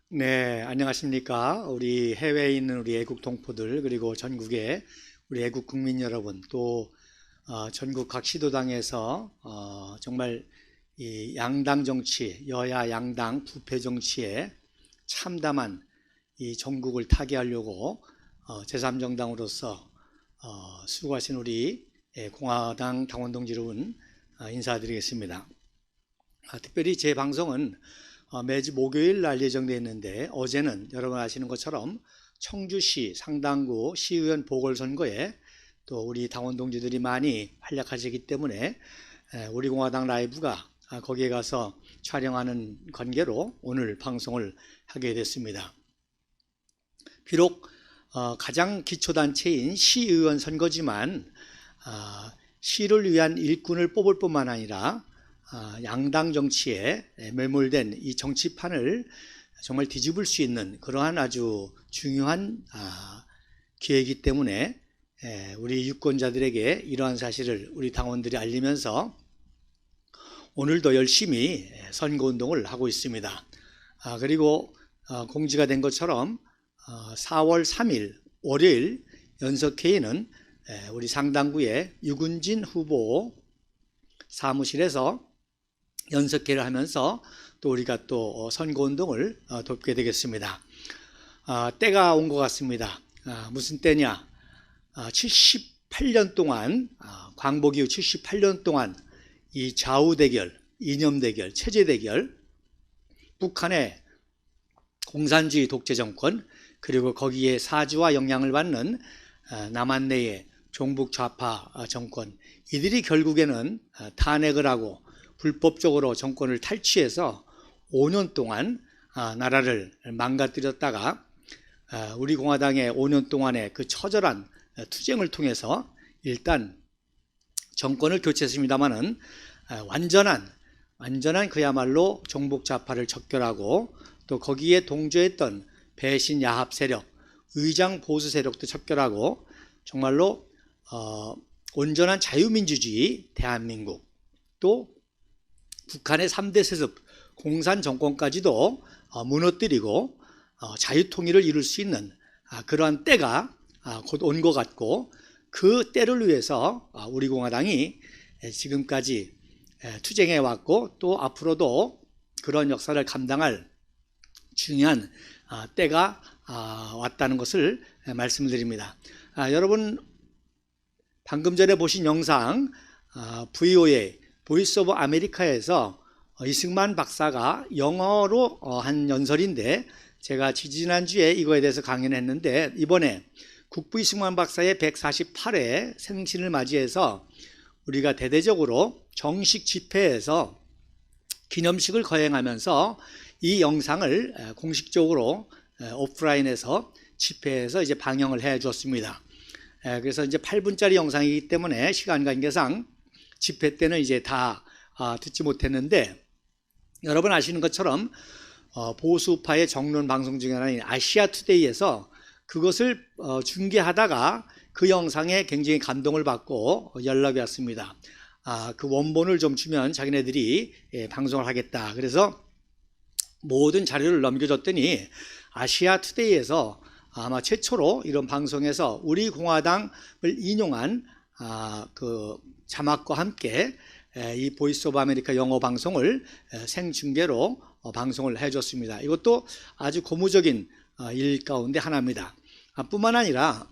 네, 안녕하십니까. 우리 해외에 있는 우리 애국 동포들, 그리고 전국의 우리 애국 국민 여러분, 또 전국 각 시도당에서 정말 이 양당 정치, 여야 양당 부패 정치에 참담한 이 전국을 타개하려고 제3정당으로서 수고하신 우리 공화당 당원 동지 여러분 인사드리겠습니다. 특별히 제 방송은 매주 목요일 날 예정되어 있는데, 어제는 여러분 아시는 것처럼 청주시 상당구 시의원 보궐선거에 또 우리 당원 동지들이 많이 활약하시기 때문에 우리 공화당 라이브가 거기에 가서 촬영하는 관계로 오늘 방송을 하게 됐습니다. 비록 가장 기초단체인 시의원 선거지만 시를 위한 일꾼을 뽑을 뿐만 아니라 양당 정치에 매몰된 이 정치판을 정말 뒤집을 수 있는 그러한 아주 중요한 기회이기 때문에 우리 유권자들에게 이러한 사실을 우리 당원들이 알리면서 오늘도 열심히 선거운동을 하고 있습니다. 그리고 공지가 된 것처럼 4월 3일 월요일 연석회의는 우리 상당구의 유근진 후보 사무실에서 연석회를 하면서 또 우리가 또 선거운동을 돕게 되겠습니다. 때가 온 것 같습니다. 무슨 때냐? 78년 동안, 광복 이후 78년 동안 이 좌우 대결, 이념 대결, 체제 대결, 북한의 공산주의 독재 정권, 그리고 거기에 사주와 영향을 받는 남한 내의 종북 좌파 정권, 이들이 결국에는 탄핵을 하고 불법적으로 정권을 탈취해서 5년 동안 나라를 망가뜨렸다가 우리 공화당의 5년 동안의 그 처절한 투쟁을 통해서 일단 정권을 교체했습니다마는 완전한 그야말로 종북 좌파를 척결하고 또 거기에 동조했던 배신 야합 세력, 의장 보수 세력도 척결하고 정말로 온전한 자유민주주의 대한민국, 또 북한의 3대 세습 공산 정권까지도 무너뜨리고 자유통일을 이룰 수 있는 그러한 때가 곧 온 것 같고, 그 때를 위해서 우리 공화당이 지금까지 투쟁해 왔고 또 앞으로도 그런 역사를 감당할 중요한 때가 왔다는 것을 말씀드립니다. 여러분 방금 전에 보신 영상 VOA 보이스 오브 아메리카에서 이승만 박사가 영어로 한 연설인데, 제가 지지난주에 이거에 대해서 강연을 했는데 이번에 국부 이승만 박사의 148회 생신을 맞이해서 우리가 대대적으로 정식 집회에서 기념식을 거행하면서 이 영상을 공식적으로 오프라인에서 집회에서 이제 방영을 해 주었습니다. 그래서 이제 8분짜리 영상이기 때문에 시간 관계상 집회 때는 이제 다 듣지 못했는데, 여러분 아시는 것처럼 보수파의 정론 방송 중에 하나인 아시아투데이에서 그것을 중계하다가 그 영상에 굉장히 감동을 받고 연락이 왔습니다. 그 원본을 좀 주면 자기네들이 방송을 하겠다. 그래서 모든 자료를 넘겨줬더니 아시아투데이에서 아마 최초로 이런 방송에서 우리 공화당을 인용한 그 자막과 함께 이 보이스 오브 아메리카 영어 방송을 생중계로 방송을 해줬습니다. 이것도 아주 고무적인 일 가운데 하나입니다. 뿐만 아니라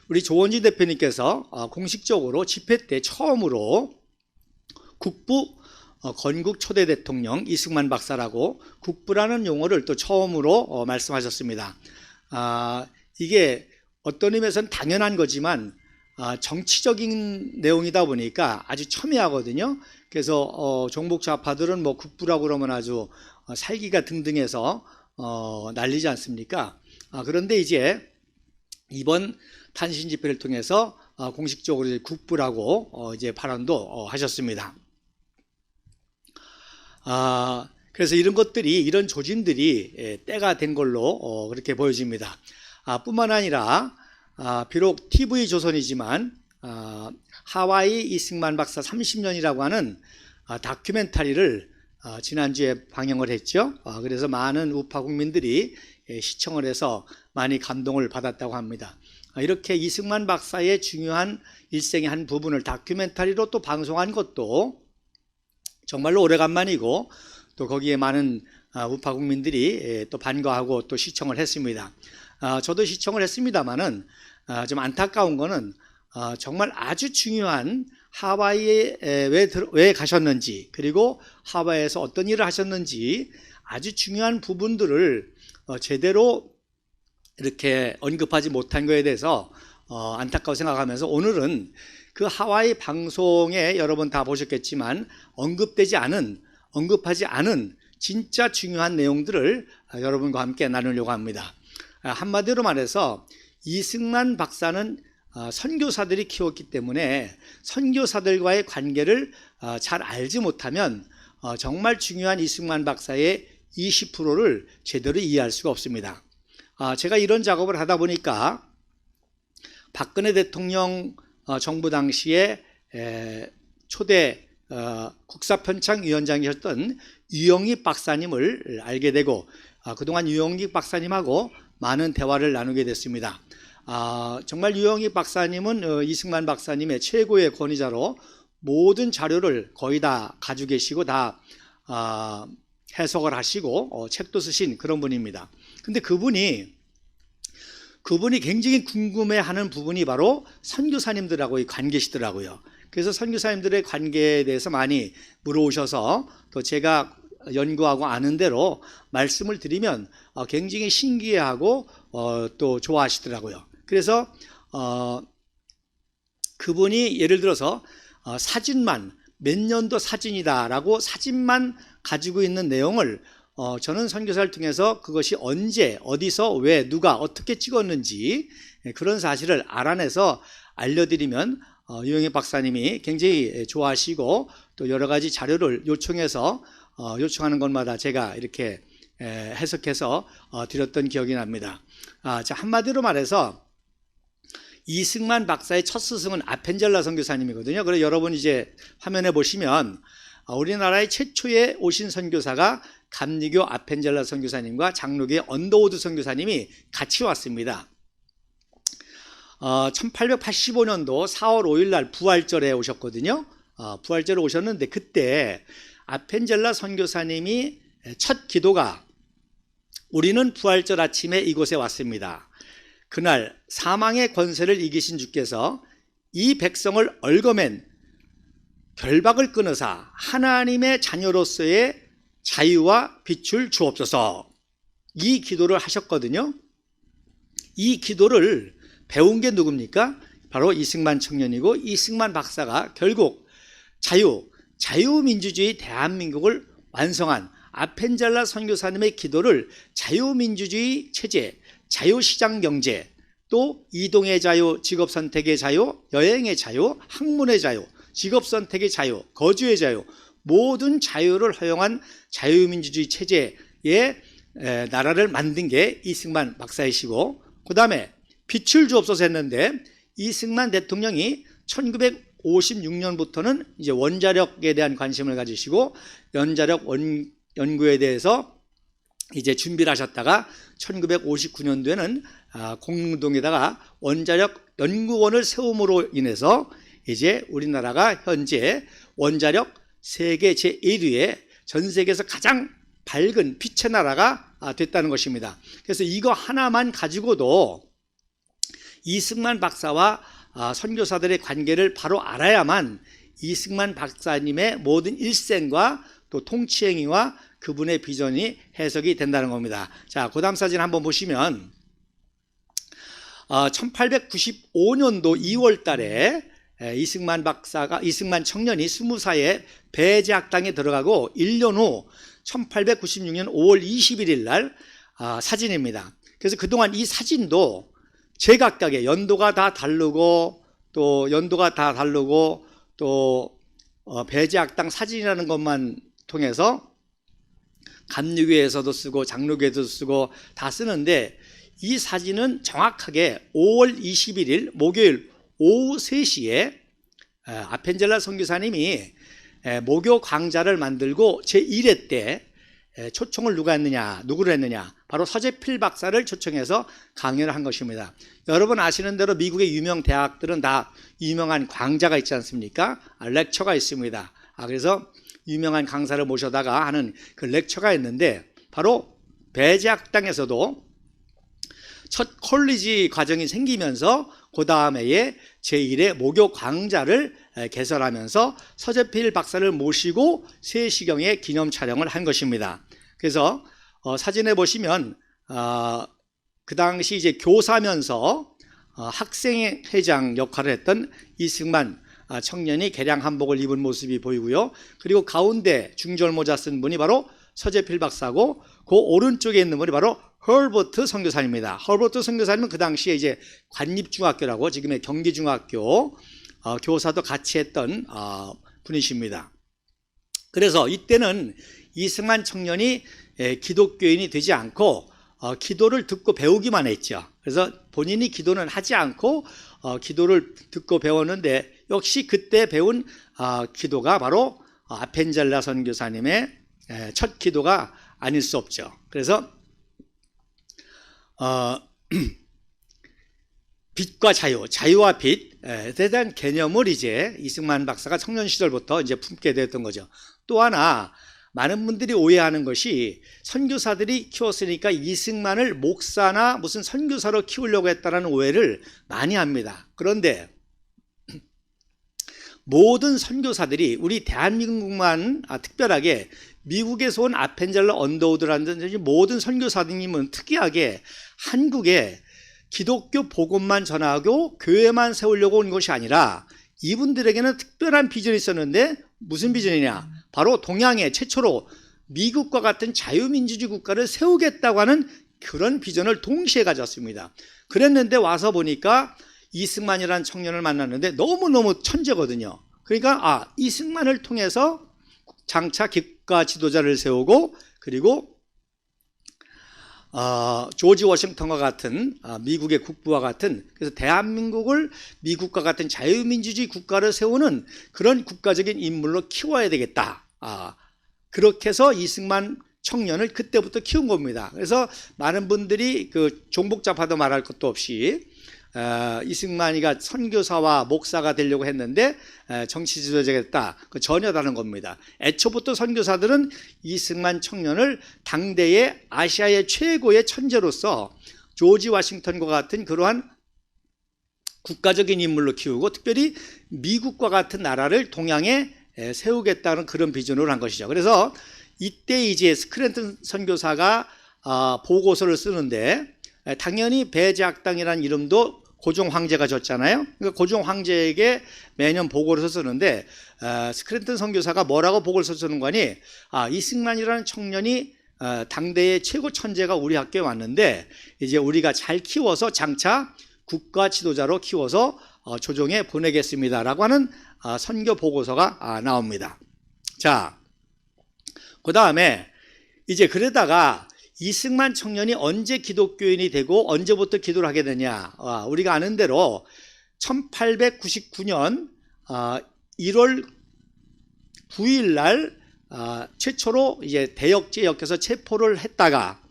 우리 조원진 대표님께서 공식적으로 집회 때 처음으로 국부 건국 초대 대통령 이승만 박사라고 국부라는 용어를 또 처음으로 말씀하셨습니다. 이게 어떤 의미에서는 당연한 거지만 정치적인 내용이다 보니까 아주 첨예하거든요. 그래서 종북 좌파들은 뭐 국부라고 그러면 아주 살기가 등등해서 난리지 않습니까? 그런데 이제 이번 탄신 집회를 통해서 공식적으로 국부라고 이제 발언도 하셨습니다. 그래서 이런 것들이, 이런 조짐들이 때가 된 걸로 그렇게 보여집니다. 뿐만 아니라 비록 TV조선이지만 하와이 이승만 박사 30년이라고 하는 다큐멘터리를 지난주에 방영을 했죠. 그래서 많은 우파 국민들이 시청을 해서 많이 감동을 받았다고 합니다. 이렇게 이승만 박사의 중요한 일생의 한 부분을 다큐멘터리로 또 방송한 것도 정말로 오래간만이고, 또 거기에 많은 우파 국민들이 또 반가워하고 또 시청을 했습니다. 저도 시청을 했습니다만은 좀 안타까운 거는 정말 아주 중요한 하와이에 왜 가셨는지, 그리고 하와이에서 어떤 일을 하셨는지 아주 중요한 부분들을 제대로 이렇게 언급하지 못한 것에 대해서 안타까워 생각하면서, 오늘은 그 하와이 방송에 여러분 다 보셨겠지만 언급하지 않은 진짜 중요한 내용들을 여러분과 함께 나누려고 합니다. 한마디로 말해서 이승만 박사는 선교사들이 키웠기 때문에 선교사들과의 관계를 잘 알지 못하면 정말 중요한 이승만 박사의 20%를 제대로 이해할 수가 없습니다. 제가 이런 작업을 하다 보니까 박근혜 대통령 정부 당시에 초대 국사편찬위원장이셨던 유영익 박사님을 알게 되고, 그동안 유영익 박사님하고 많은 대화를 나누게 됐습니다. 정말 유영익 박사님은 이승만 박사님의 최고의 권위자로 모든 자료를 거의 다 가지고 계시고 다 해석을 하시고 책도 쓰신 그런 분입니다. 근데 그분이 굉장히 궁금해하는 부분이 바로 선교사님들하고의 관계시더라고요. 그래서 선교사님들의 관계에 대해서 많이 물어오셔서 또 제가 연구하고 아는 대로 말씀을 드리면 굉장히 신기해하고 또 좋아하시더라고요. 그래서 그분이 예를 들어서 사진만 몇 년도 사진이다라고 사진만 가지고 있는 내용을 저는 선교사를 통해서 그것이 언제, 어디서, 왜, 누가, 어떻게 찍었는지 그런 사실을 알아내서 알려드리면 유영익 박사님이 굉장히 좋아하시고, 또 여러 가지 자료를 요청해서 요청하는 것마다 제가 이렇게 해석해서 드렸던 기억이 납니다. 자, 한마디로 말해서 이승만 박사의 첫 스승은 아펜젤라 선교사님이거든요. 그래서 여러분 이제 화면에 보시면 우리나라의 최초의 오신 선교사가 감리교 아펜젤라 선교사님과 장로교의 언더우드 선교사님이 같이 왔습니다. 1885년도 4월 5일 날 부활절에 오셨거든요. 부활절에 오셨는데 그때 아펜젤라 선교사님이 첫 기도가 우리는 부활절 아침에 이곳에 왔습니다. 그날 사망의 권세를 이기신 주께서 이 백성을 얽어맨 결박을 끊으사 하나님의 자녀로서의 자유와 빛을 주옵소서, 이 기도를 하셨거든요. 이 기도를 배운 게 누굽니까? 바로 이승만 청년이고, 이승만 박사가 결국 자유민주주의 대한민국을 완성한 아펜젤라 선교사님의 기도를 자유민주주의 체제, 자유시장 경제, 또 이동의 자유, 직업선택의 자유, 여행의 자유, 학문의 자유, 직업선택의 자유, 거주의 자유, 모든 자유를 허용한 자유민주주의 체제의 나라를 만든 게 이승만 박사이시고, 그 다음에 빛을 주옵소서 했는데 이승만 대통령이 1956년부터는 이제 원자력에 대한 관심을 가지시고 원자력 연구에 대해서 이제 준비를 하셨다가 1959년도에는 공릉동에다가 원자력 연구원을 세움으로 인해서 이제 우리나라가 현재 원자력 세계 제1위의 전 세계에서 가장 밝은 빛의 나라가 됐다는 것입니다. 그래서 이거 하나만 가지고도 이승만 박사와 선교사들의 관계를 바로 알아야만 이승만 박사님의 모든 일생과 또 통치행위와 그분의 비전이 해석이 된다는 겁니다. 자, 그 다음 사진 한번 보시면 1895년도 2월 달에 이승만 청년이 20살에 배제학당에 들어가고 1년 후 1896년 5월 21일 날 사진입니다. 그래서 그동안 이 사진도 제각각의 연도가 다 다르고 또 배제학당 사진이라는 것만 통해서 감리교에서도 쓰고 장로교에도 쓰고 다 쓰는데, 이 사진은 정확하게 5월 21일 목요일 오후 3시에 아펜젤라 선교사님이 모교 강좌를 만들고 제1회 때 초청을 누구를 했느냐? 바로 서재필 박사를 초청해서 강연을 한 것입니다. 여러분 아시는 대로 미국의 유명 대학들은 다 유명한 강좌가 있지 않습니까? 렉처가 있습니다. 그래서 유명한 강사를 모셔다가 하는 그 렉처가 있는데, 바로 배제학당에서도 첫 콜리지 과정이 생기면서 그 다음에 제1회 모교 강좌를 개설하면서 서재필 박사를 모시고 3시경에 기념 촬영을 한 것입니다. 그래서 사진에 보시면 그 당시 이제 교사면서 학생회장 역할을 했던 이승만 청년이 개량 한복을 입은 모습이 보이고요. 그리고 가운데 중절모자 쓴 분이 바로 서재필 박사고, 그 오른쪽에 있는 분이 바로 허버트 선교사입니다. 허버트 선교사님은 그 당시에 이제 관립중학교라고, 지금의 경기중학교 교사도 같이 했던 분이십니다. 그래서 이때는 이승만 청년이 기독교인이 되지 않고 기도를 듣고 배우기만 했죠. 그래서 본인이 기도는 하지 않고 기도를 듣고 배웠는데, 역시 그때 배운 기도가 바로 아펜젤라 선교사님의 첫 기도가 아닐 수 없죠. 그래서 빛과 자유, 자유와 빛에 대한 개념을 이제 이승만 박사가 청년 시절부터 이제 품게 되었던 거죠. 또 하나, 많은 분들이 오해하는 것이 선교사들이 키웠으니까 이승만을 목사나 무슨 선교사로 키우려고 했다는 오해를 많이 합니다. 그런데 모든 선교사들이, 우리 대한민국만 특별하게 미국에서 온 아펜젤러 언더우드라는 모든 선교사님은 특이하게 한국에 기독교 복음만 전하고 교회만 세우려고 온 것이 아니라, 이분들에게는 특별한 비전이 있었는데, 무슨 비전이냐? 바로 동양의 최초로 미국과 같은 자유민주주의 국가를 세우겠다고 하는 그런 비전을 동시에 가졌습니다. 그랬는데 와서 보니까 이승만이라는 청년을 만났는데 너무너무 천재거든요. 그러니까 이승만을 통해서 장차 국가 지도자를 세우고, 그리고 조지 워싱턴과 같은 미국의 국부와 같은, 그래서 대한민국을 미국과 같은 자유민주주의 국가를 세우는 그런 국가적인 인물로 키워야 되겠다. 그렇게 해서 이승만 청년을 그때부터 키운 겁니다. 그래서 많은 분들이 그 종복잡하도 말할 것도 없이 이승만이가 선교사와 목사가 되려고 했는데 정치 지도자가 됐다. 전혀 다른 겁니다. 애초부터 선교사들은 이승만 청년을 당대의 아시아의 최고의 천재로서 조지 워싱턴과 같은 그러한 국가적인 인물로 키우고, 특별히 미국과 같은 나라를 동양에 세우겠다는 그런 비전으로 한 것이죠. 그래서 이때 이제 스크랜턴 선교사가 보고서를 쓰는데, 당연히 배제학당이라는 이름도 고종 황제가 줬잖아요. 그러니까 고종 황제에게 매년 보고를 썼었는데, 스크랜턴 선교사가 뭐라고 보고를 썼는 거니? 이승만이라는 청년이 당대의 최고 천재가 우리 학교에 왔는데, 이제 우리가 잘 키워서 장차 국가 지도자로 키워서 조정에 보내겠습니다라고 하는 선교 보고서가 나옵니다. 자, 그 다음에 이제 그러다가 이승만 청년이 언제 기독교인이 되고 언제부터 기도를 하게 되냐? 우리가 아는 대로 1899년 1월 9일 날 최초로 이제 대역죄 엮여서 체포를 했다가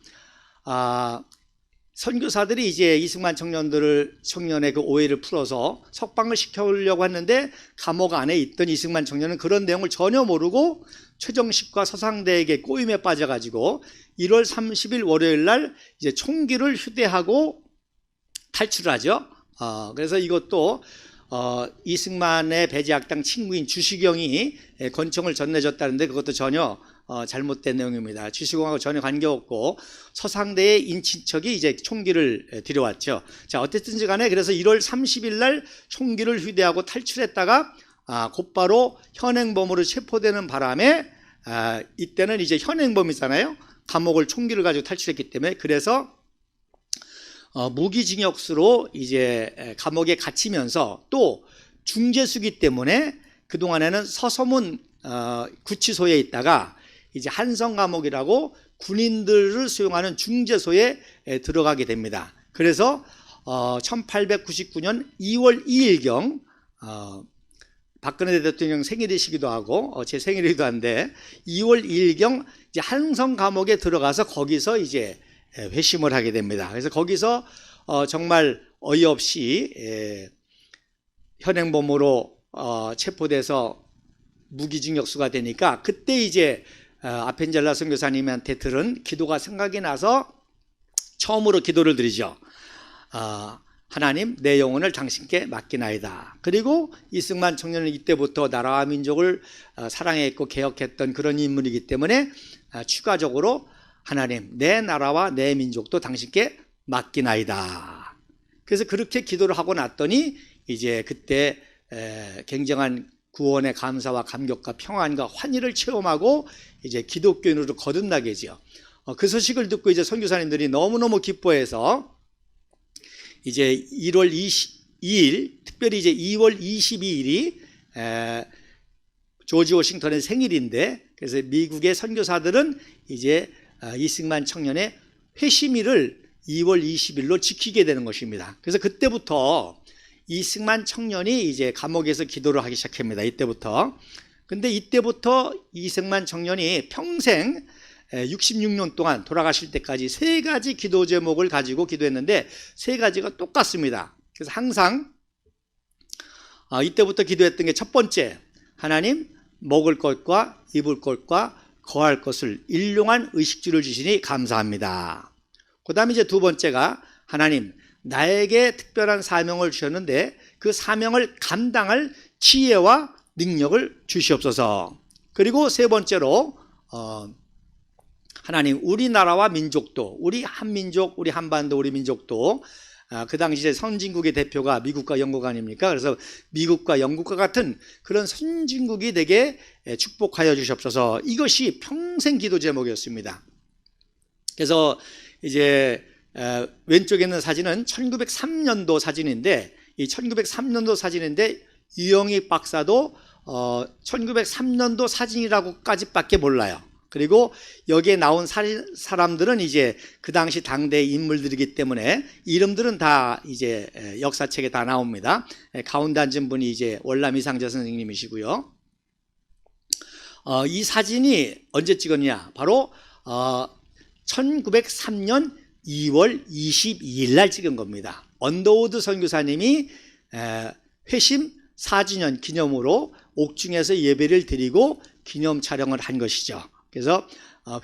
선교사들이 이제 이승만 청년의 그 오해를 풀어서 석방을 시켜오려고 했는데, 감옥 안에 있던 이승만 청년은 그런 내용을 전혀 모르고 최정식과 서상대에게 꼬임에 빠져가지고 1월 30일 월요일 날 이제 총기를 휴대하고 탈출하죠. 그래서 이것도 이승만의 배제학당 친구인 주시경이 권총을 전해줬다는데, 그것도 전혀 잘못된 내용입니다. 주시경하고 전혀 관계없고 서상대의 인친척이 이제 총기를 들여왔죠. 자, 어쨌든지 간에 그래서 1월 30일 날 총기를 휴대하고 탈출했다가 곧바로 현행범으로 체포되는 바람에, 이때는 이제 현행범이잖아요. 감옥을 총기를 가지고 탈출했기 때문에, 그래서 무기징역수로 이제 감옥에 갇히면서, 또 중재수기 때문에 그동안에는 서서문 구치소에 있다가 이제 한성 감옥이라고 군인들을 수용하는 중재소에 들어가게 됩니다. 그래서 1899년 2월 2일경 박근혜 대통령 생일이시기도 하고 제 생일이기도 한데 2월 2일경 이제 한성 감옥에 들어가서 거기서 이제 회심을 하게 됩니다. 그래서 거기서 정말 어이없이 현행범으로 체포돼서 무기징역수가 되니까 그때 이제 아펜젤라 선교사님한테 들은 기도가 생각이 나서 처음으로 기도를 드리죠. 하나님, 내 영혼을 당신께 맡기나이다. 그리고 이승만 청년은 이때부터 나라와 민족을 사랑했고 개혁했던 그런 인물이기 때문에 추가적으로 하나님, 내 나라와 내 민족도 당신께 맡기나이다. 그래서 그렇게 기도를 하고 났더니 이제 그때 굉장한 구원의 감사와 감격과 평안과 환희를 체험하고 이제 기독교인으로 거듭나게죠. 그 소식을 듣고 이제 선교사님들이 너무너무 기뻐해서 이제 1월 22일, 특별히 이제 2월 22일이 조지 워싱턴의 생일인데, 그래서 미국의 선교사들은 이제 이승만 청년의 회심일을 2월 20일로 지키게 되는 것입니다. 그래서 그때부터 이승만 청년이 이제 감옥에서 기도를 하기 시작합니다. 이때부터. 근데 이때부터 이승만 청년이 평생 66년 동안 돌아가실 때까지 3가지 기도 제목을 가지고 기도했는데 3가지가 똑같습니다. 그래서 항상 이때부터 기도했던 게 첫 번째, 하나님, 먹을 것과 입을 것과 거할 것을 일용한 의식주를 주시니 감사합니다. 그 다음에 이제 두 번째가 하나님, 나에게 특별한 사명을 주셨는데 그 사명을 감당할 지혜와 능력을 주시옵소서. 그리고 세 번째로 하나님, 우리나라와 민족도, 우리 한민족, 우리 한반도, 우리 민족도 그 당시에 선진국의 대표가 미국과 영국 아닙니까? 그래서 미국과 영국과 같은 그런 선진국이 되게 축복하여 주시옵소서. 이것이 평생 기도 제목이었습니다. 그래서 이제 왼쪽에 있는 사진은 1903년도 사진인데, 이 1903년도 사진인데 유영익 박사도 1903년도 사진이라고까지밖에 몰라요. 그리고 여기에 나온 사람들은 이제 그 당시 당대 인물들이기 때문에 이름들은 다 이제 역사책에 다 나옵니다. 가운데 앉은 분이 이제 월남 이상재 선생님이시고요. 이 사진이 언제 찍었냐? 바로 1903년 2월 22일 날 찍은 겁니다. 언더우드 선교사님이 회심 4주년 기념으로 옥중에서 예배를 드리고 기념 촬영을 한 것이죠. 그래서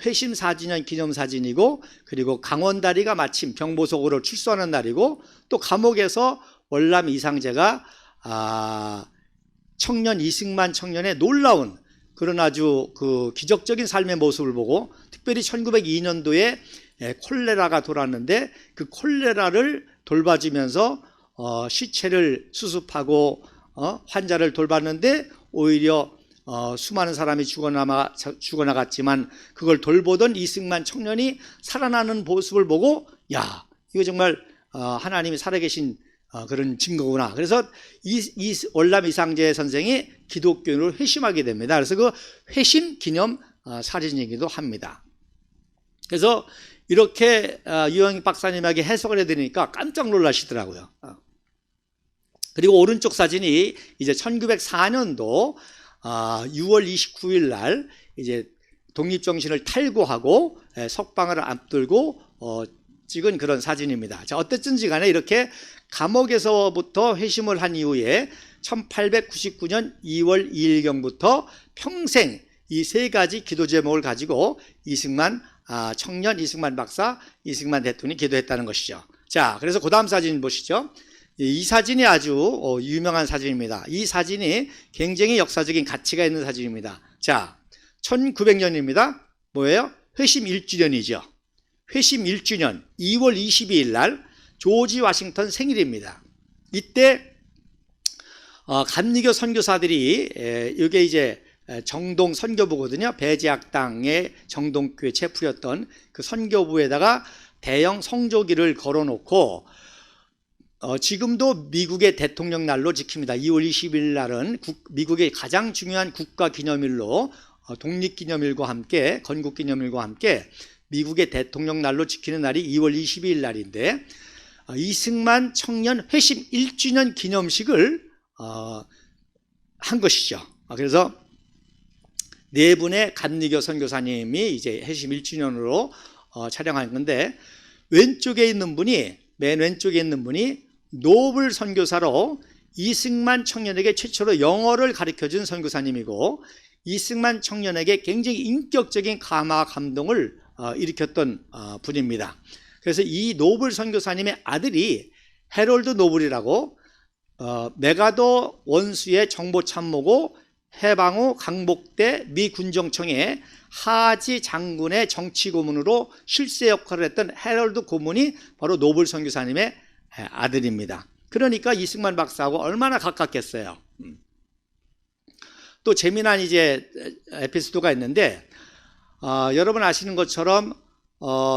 회심 4주년 기념 사진이고, 그리고 강원다리가 마침 병보석으로 출소하는 날이고, 또 감옥에서 월남 이상재가 청년 이승만 청년의 놀라운 그런 아주 그 기적적인 삶의 모습을 보고, 특별히 1902년도에 콜레라가 돌았는데 그 콜레라를 돌봐주면서 시체를 수습하고 환자를 돌봤는데 오히려 수많은 사람이 죽어나갔지만 그걸 돌보던 이승만 청년이 살아나는 모습을 보고, 야, 이거 정말 하나님이 살아계신 그런 증거구나. 그래서 이 월남 이상재 선생이 기독교인으로 회심하게 됩니다. 그래서 그 회심 기념 사진이기도 합니다. 그래서 이렇게 유영익 박사님에게 해석을 해드리니까 깜짝 놀라시더라고요. 그리고 오른쪽 사진이 이제 1904년도 6월 29일 날 이제 독립정신을 탈구하고 석방을 앞두고 찍은 그런 사진입니다. 자, 어쨌든지 간에 이렇게 감옥에서부터 회심을 한 이후에 1899년 2월 2일경부터 평생 이 3가지 기도 제목을 가지고 이승만 청년, 이승만 박사, 이승만 대통령이 기도했다는 것이죠. 자, 그래서 그 다음 사진 보시죠. 이 사진이 아주 유명한 사진입니다. 이 사진이 굉장히 역사적인 가치가 있는 사진입니다. 자, 1900년입니다. 뭐예요? 회심 1주년이죠. 회심 1주년 2월 22일 날 조지 워싱턴 생일입니다. 이때 감리교 선교사들이 이게 이제 정동 선교부거든요. 배제학당의 정동교회 체프였던 그 선교부에다가 대형 성조기를 걸어놓고 지금도 미국의 대통령 날로 지킵니다. 2월 20일 날은 미국의 가장 중요한 국가기념일로 독립기념일과 함께 건국기념일과 함께 미국의 대통령 날로 지키는 날이 2월 22일 날인데, 이승만 청년 회심 1주년 기념식을 한 것이죠. 그래서 네 분의 감리교 선교사님이 이제 해심 1주년으로 촬영한 건데, 왼쪽에 있는 분이, 맨 왼쪽에 있는 분이 노블 선교사로 이승만 청년에게 최초로 영어를 가르쳐준 선교사님이고, 이승만 청년에게 굉장히 인격적인 감화 감동을 일으켰던 분입니다. 그래서 이 노블 선교사님의 아들이 해롤드 노블이라고 메가더 원수의 정보참모고 해방 후 강복대 미 군정청의 하지 장군의 정치 고문으로 실세 역할을 했던 해럴드 고문이 바로 노블 선교사님의 아들입니다. 그러니까 이승만 박사하고 얼마나 가깝겠어요. 또 재미난 이제 에피소드가 있는데, 여러분 아시는 것처럼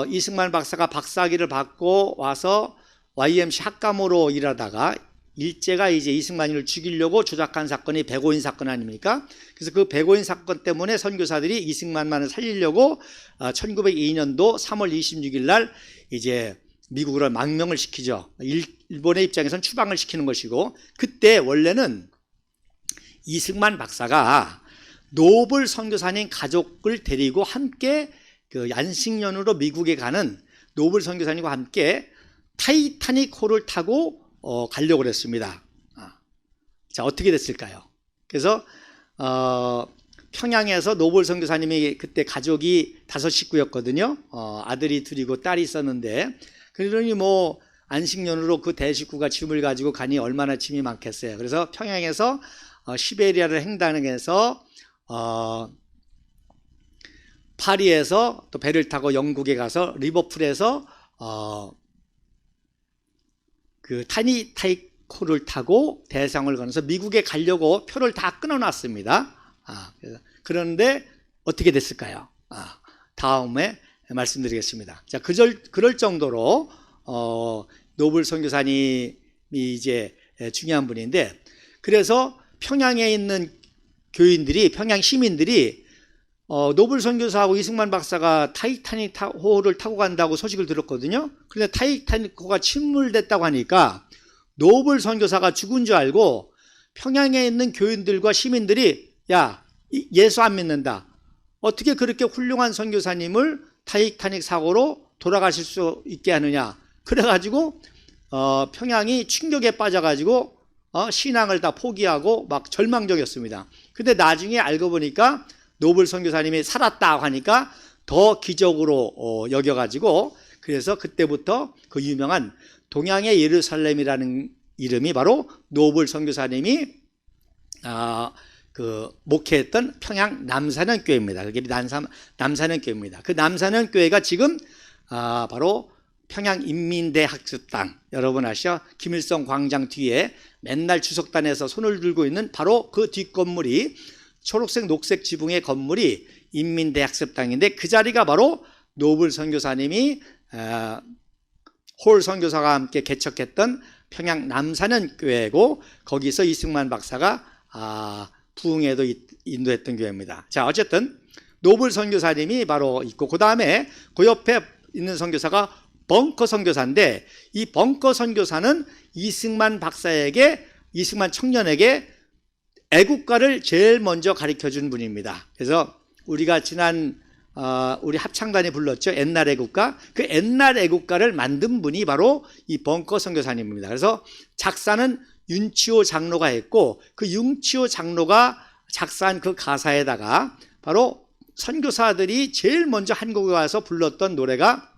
이승만 박사가 박사학위를 받고 와서 YMC 학감으로 일하다가 일제가 이제 이승만이를 죽이려고 조작한 사건이 백오인 사건 아닙니까? 그래서 그 백오인 사건 때문에 선교사들이 이승만만을 살리려고 1902년도 3월 26일 날 이제 미국으로 망명을 시키죠. 일본의 입장에선 추방을 시키는 것이고, 그때 원래는 이승만 박사가 노블 선교사님 가족을 데리고 함께 그 안식년으로 미국에 가는 노블 선교사님과 함께 타이타닉 호를 타고 가려고 그랬습니다. 자, 어떻게 됐을까요? 그래서 평양에서 노블 선교사님이 그때 가족이 5식구였거든요. 아들이 둘이고 딸이 있었는데, 그러니 뭐 안식년으로 그 대식구가 짐을 가지고 가니 얼마나 짐이 많겠어요. 그래서 평양에서 시베리아를 횡단해서 파리에서 또 배를 타고 영국에 가서 리버풀에서 그 타이타닉호를 타고 대상을 건너서 미국에 가려고 표를 다 끊어놨습니다. 그런데 어떻게 됐을까요? 다음에 말씀드리겠습니다. 자, 그럴 정도로 노블 선교사님이 이제 중요한 분인데, 그래서 평양에 있는 교인들이, 평양 시민들이 노블 선교사하고 이승만 박사가 타이타닉 호를 타고 간다고 소식을 들었거든요. 그런데 타이타닉 호가 침몰됐다고 하니까 노블 선교사가 죽은 줄 알고 평양에 있는 교인들과 시민들이, 야, 예수 안 믿는다, 어떻게 그렇게 훌륭한 선교사님을 타이타닉 사고로 돌아가실 수 있게 하느냐, 그래가지고 평양이 충격에 빠져가지고 신앙을 다 포기하고 막 절망적이었습니다. 근데 나중에 알고 보니까 노블 선교사님이 살았다고 하니까 더 기적으로 여겨가지고, 그래서 그때부터 그 유명한 동양의 예루살렘이라는 이름이 바로 노블 선교사님이 그 목회했던 평양 남사는 교회입니다. 그게 남사는 교회입니다. 그 남사는 교회가 지금 바로 평양 인민대학습당, 여러분 아시죠? 김일성 광장 뒤에 맨날 주석단에서 손을 들고 있는 바로 그 뒷건물이, 초록색 녹색 지붕의 건물이 인민대학습당인데, 그 자리가 바로 노블 선교사님이 홀 선교사가 함께 개척했던 평양 남사는 교회고, 거기서 이승만 박사가 부흥회도 인도했던 교회입니다. 자, 어쨌든 노블 선교사님이 바로 있고, 그 다음에 그 옆에 있는 선교사가 벙커 선교사인데, 이 벙커 선교사는 이승만 박사에게, 이승만 청년에게 애국가를 제일 먼저 가르쳐준 분입니다. 그래서 우리가 지난 우리 합창단이 불렀죠, 옛날 애국가. 그 옛날 애국가를 만든 분이 바로 이 벙커 선교사님입니다. 그래서 작사는 윤치호 장로가 했고, 그 윤치호 장로가 작사한 그 가사에다가 바로 선교사들이 제일 먼저 한국에 와서 불렀던 노래가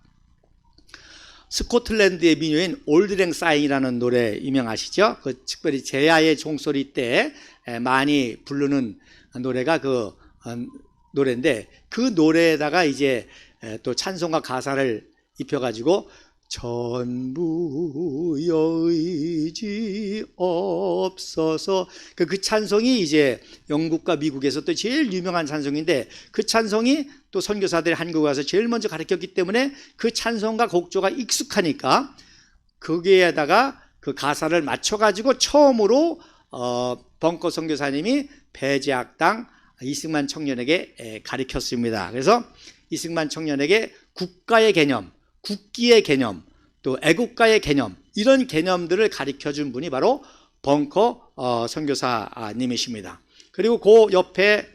스코틀랜드의 민요인 올드랭 사인이라는 노래 유명하시죠? 그 특별히 제야의 종소리 때 많이 부르는 노래가 그 노래인데, 그 노래에다가 이제 또 찬송가 가사를 입혀가지고 전부여 의지 없어서, 그 찬송이 이제 영국과 미국에서 또 제일 유명한 찬송인데, 그 찬송이 또 선교사들이 한국에 와서 제일 먼저 가르쳤기 때문에 그 찬송과 곡조가 익숙하니까 거기에다가 그 가사를 맞춰가지고 처음으로 벙커 선교사님이 배제학당 이승만 청년에게 가르쳤습니다. 그래서 이승만 청년에게 국가의 개념, 국기의 개념, 또 애국가의 개념, 이런 개념들을 가르쳐준 분이 바로 벙커 선교사님이십니다. 그리고 그 옆에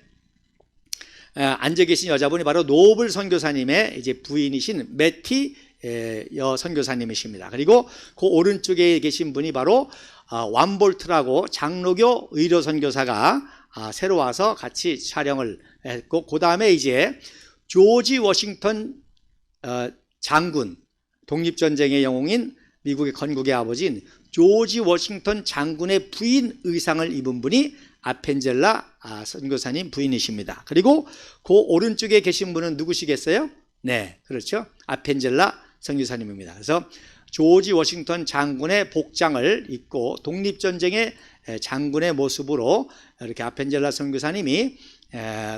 앉아 계신 여자분이 바로 노블 선교사님의 이제 부인이신 매티 여 선교사님이십니다. 그리고 그 오른쪽에 계신 분이 바로 완볼트라고 장로교 의료 선교사가 새로 와서 같이 촬영을 했고, 그 다음에 이제 조지 워싱턴 장군, 독립전쟁의 영웅인 미국의 건국의 아버지인 조지 워싱턴 장군의 부인 의상을 입은 분이 아펜젤라 선교사님 부인이십니다. 그리고 그 오른쪽에 계신 분은 누구시겠어요? 네, 그렇죠. 아펜젤라 선교사님입니다. 그래서 조지 워싱턴 장군의 복장을 입고 독립전쟁의 장군의 모습으로 이렇게 아펜젤라 선교사님이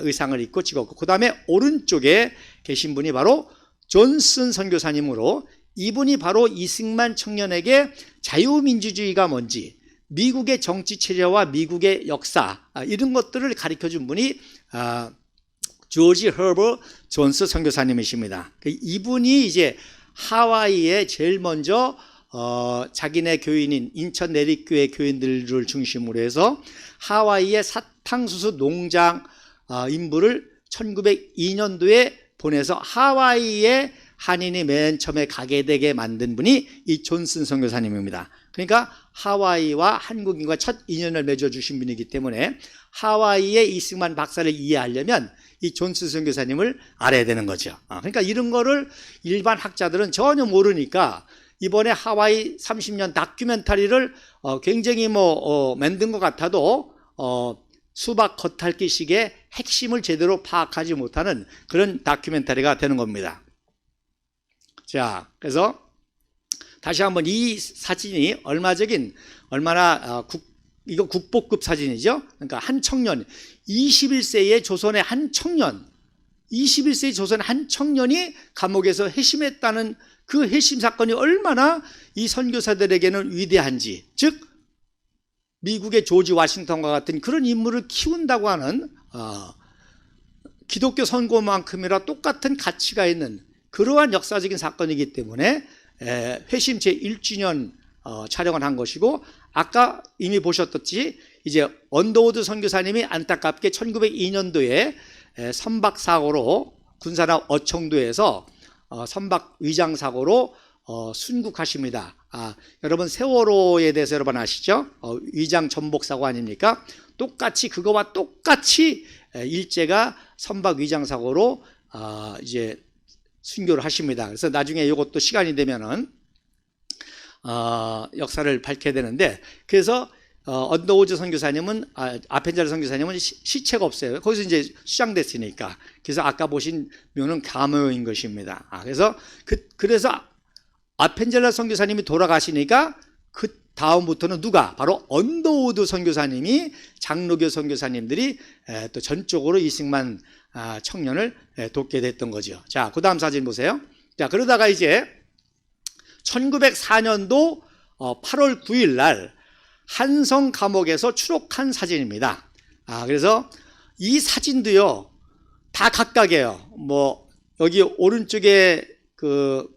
의상을 입고 찍었고, 그 다음에 오른쪽에 계신 분이 바로 존슨 선교사님으로, 이분이 바로 이승만 청년에게 자유민주주의가 뭔지, 미국의 정치 체제와 미국의 역사, 이런 것들을 가르쳐준 분이 조지 허버 존스 선교사님이십니다. 이분이 이제 하와이에 제일 먼저 자기네 교인인 인천 내립교회 교인들을 중심으로 해서 하와이의 사탕수수 농장 인부를 1902년도에 보내서 하와이에 한인이 맨 처음에 가게 되게 만든 분이 이 존슨 선교사님입니다. 그러니까 하와이와 한국인과 첫 인연을 맺어주신 분이기 때문에 하와이의 이승만 박사를 이해하려면 이 존슨 선교사님을 알아야 되는 거죠. 그러니까 이런 거를 일반 학자들은 전혀 모르니까 이번에 하와이 30년 다큐멘터리를 굉장히 만든 것 같아도 수박 겉핥기식의 핵심을 제대로 파악하지 못하는 그런 다큐멘터리가 되는 겁니다. 자, 그래서 다시 한번 이 사진이 얼마나 이거 국보급 사진이죠. 그러니까 한 청년, 21세의 조선의 한 청년, 21세의 조선의 한 청년이 감옥에서 회심했다는 그 회심 사건이 얼마나 이 선교사들에게는 위대한지, 즉 미국의 조지 워싱턴과 같은 그런 인물을 키운다고 하는 기독교 선고만큼이나 똑같은 가치가 있는 그러한 역사적인 사건이기 때문에 회심 제1주년 촬영을 한 것이고, 아까 이미 보셨듯이 이제 언더우드 선교사님이 안타깝게 1902년도에 선박 사고로 군사나 어청도에서 선박 위장 사고로 순국하십니다. 여러분 세월호에 대해서 여러분 아시죠? 위장 전복 사고 아닙니까? 그거와 똑같이 일제가 선박 위장 사고로 이제 순교를 하십니다. 그래서 나중에 이것도 시간이 되면은 역사를 밝혀야 되는데, 그래서 언더우드 선교사님은 아펜젤라 선교사님은 시체가 없어요. 거기서 이제 수장됐으니까. 그래서 아까 보신 묘는 가모인 것입니다. 그래서 아펜젤라 선교사님이 돌아가시니까 그 다음부터는 누가? 바로 언더우드 선교사님이 장로교 선교사님들이 또 전적으로 이승만 청년을 돕게 됐던 거죠. 자, 그 다음 사진 보세요. 자, 그러다가 이제 1904년도 8월 9일 날 한성 감옥에서 추록한 사진입니다. 그래서 이 사진도요, 다 각각이에요. 여기 오른쪽에 그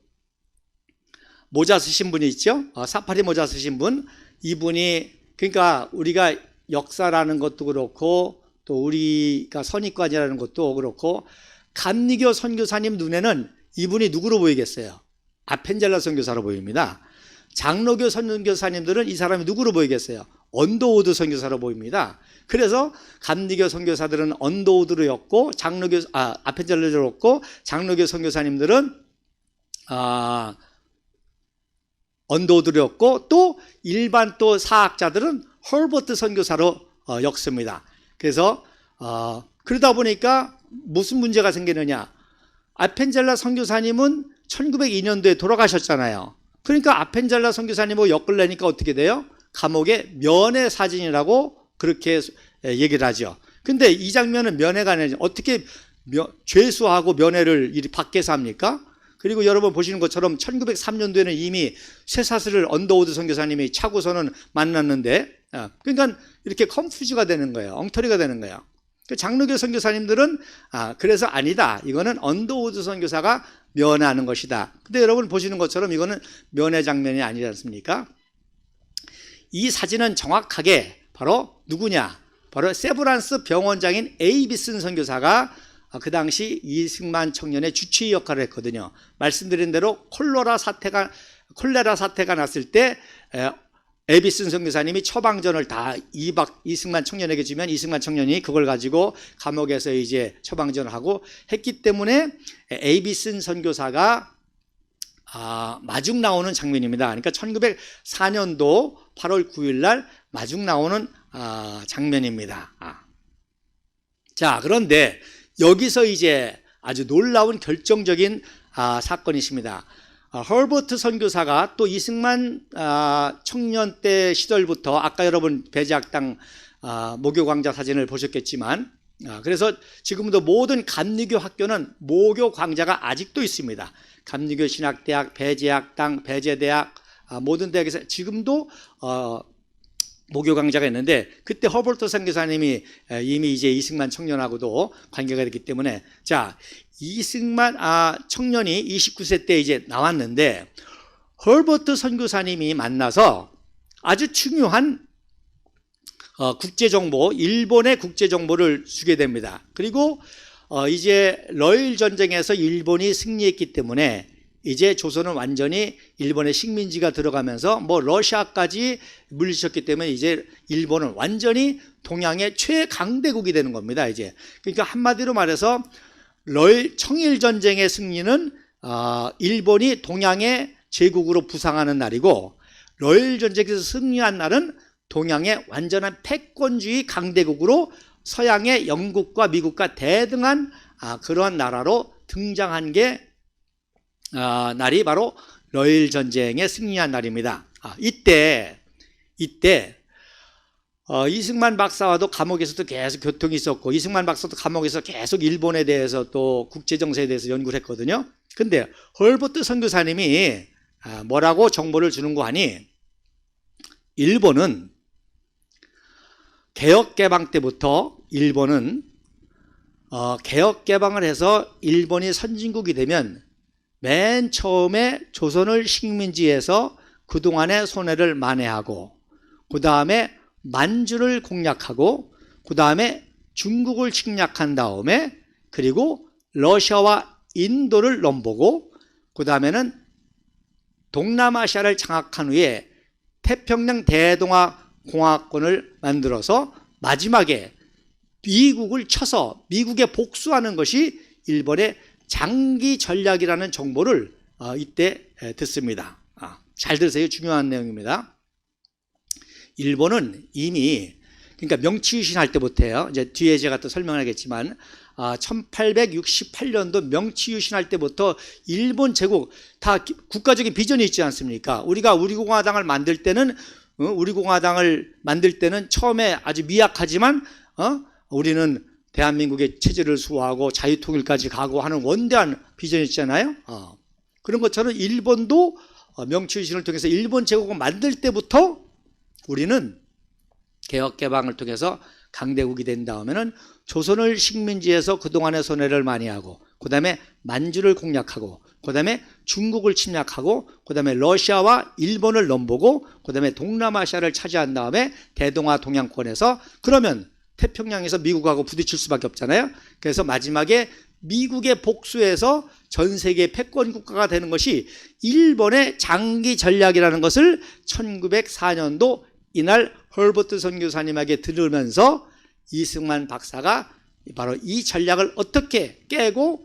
모자 쓰신 분이 있죠? 사파리 모자 쓰신 분, 이분이, 그러니까 우리가 역사라는 것도 그렇고 또 우리가 선입관이라는 것도 그렇고, 감리교 선교사님 눈에는 이분이 누구로 보이겠어요? 아펜젤라 선교사로 보입니다. 장로교 선교사님들은 이 사람이 누구로 보이겠어요? 언더우드 선교사로 보입니다. 그래서 감리교 선교사들은 언더우드로 였고, 아펜젤라로 였고, 장로교 선교사님들은 언더우드로 였고, 또 일반 또 사학자들은 헐버트 선교사로 엮습니다. 그래서 그러다 보니까 무슨 문제가 생기느냐? 아펜젤라 선교사님은 1902년도에 돌아가셨잖아요. 그러니까 아펜젤라 선교사님하고 엮으려니까 어떻게 돼요? 감옥의 면회 사진이라고 그렇게 얘기를 하죠. 근데 이 장면은 면회가 아니라 어떻게 죄수하고 면회를 밖에서 합니까? 그리고 여러분 보시는 것처럼 1903년도에는 이미 쇠사슬을 언더우드 선교사님이 차고서는 만났는데, 그러니까 이렇게 컨퓨즈가 되는 거예요. 엉터리가 되는 거예요. 장로교 선교사님들은 그래서 아니다, 이거는 언더우드 선교사가 면회하는 것이다. 근데 여러분 보시는 것처럼 이거는 면회 장면이 아니지 않습니까? 이 사진은 정확하게 바로 누구냐? 바로 세브란스 병원장인 에이비슨 선교사가 그 당시 이승만 청년의 주치의 역할을 했거든요. 말씀드린 대로 콜레라 사태가 났을 때 에비슨 선교사님이 처방전을 다 이승만 청년에게 주면 이승만 청년이 그걸 가지고 감옥에서 이제 처방전을 하고 했기 때문에 에비슨 선교사가 마중 나오는 장면입니다. 그러니까 1904년도 8월 9일 날 마중 나오는 장면입니다. 자, 그런데 여기서 이제 아주 놀라운 결정적인 사건이 있습니다. 허버트 선교사가 또 이승만 청년 때 시절부터 아까 여러분 배제학당 모교 광자 사진을 보셨겠지만 그래서 지금도 모든 감리교 학교는 모교 광자가 아직도 있습니다. 감리교 신학대학, 배제학당, 배제대학 모든 대학에서 지금도 모교 강좌가 있는데 그때 허버트 선교사님이 이미 이제 이승만 청년하고도 관계가 됐기 때문에 자 이승만 청년이 29세 때 이제 나왔는데 허버트 선교사님이 만나서 아주 중요한 국제정보, 일본의 국제정보를 주게 됩니다. 그리고 이제 러일 전쟁에서 일본이 승리했기 때문에 이제 조선은 완전히 일본의 식민지가 들어가면서 뭐 러시아까지 물리쳤기 때문에 이제 일본은 완전히 동양의 최강대국이 되는 겁니다. 이제 그러니까 한마디로 말해서 청일 전쟁의 승리는 일본이 동양의 제국으로 부상하는 날이고 러일 전쟁에서 승리한 날은 동양의 완전한 패권주의 강대국으로 서양의 영국과 미국과 대등한 그러한 나라로 등장한 게 날이 바로 러일 전쟁에 승리한 날입니다. 이때 이승만 박사와도 감옥에서도 계속 교통이 있었고 이승만 박사도 감옥에서 계속 일본에 대해서 또 국제정세에 대해서 연구를 했거든요. 근데 허버트 선교사님이 뭐라고 정보를 주는 거 하니 일본은 개혁개방 때부터 일본은 개혁개방을 해서 일본이 선진국이 되면 맨 처음에 조선을 식민지에서 그동안의 손해를 만회하고 그 다음에 만주를 공략하고 그 다음에 중국을 침략한 다음에 그리고 러시아와 인도를 넘보고 그 다음에는 동남아시아를 장악한 후에 태평양 대동아 공화권을 만들어서 마지막에 미국을 쳐서 미국에 복수하는 것이 일본의 장기 전략이라는 정보를 이때 듣습니다. 잘 들으세요. 중요한 내용입니다. 일본은 이미 그러니까 명치유신할 때부터요. 이제 뒤에 제가 또 설명하겠지만 1868년도 명치유신할 때부터 일본 제국 다 국가적인 비전이 있지 않습니까? 우리가 우리공화당을 만들 때는 처음에 아주 미약하지만 우리는 대한민국의 체제를 수호하고 자유통일까지 가고 하는 원대한 비전이 있잖아요. 그런 것처럼 일본도 명치유신을 통해서 일본 제국을 만들 때부터 우리는 개혁개방을 통해서 강대국이 된 다음에는 조선을 식민지에서 그동안의 손해를 많이 하고 그 다음에 만주를 공략하고 그 다음에 중국을 침략하고 그 다음에 러시아와 일본을 넘보고 그 다음에 동남아시아를 차지한 다음에 대동아 동양권에서 그러면 태평양에서 미국하고 부딪힐 수밖에 없잖아요. 그래서 마지막에 미국의 복수에서 전 세계 패권 국가가 되는 것이 일본의 장기 전략이라는 것을 1904년도 이날 허버트 선교사님에게 들으면서 이승만 박사가 바로 이 전략을 어떻게 깨고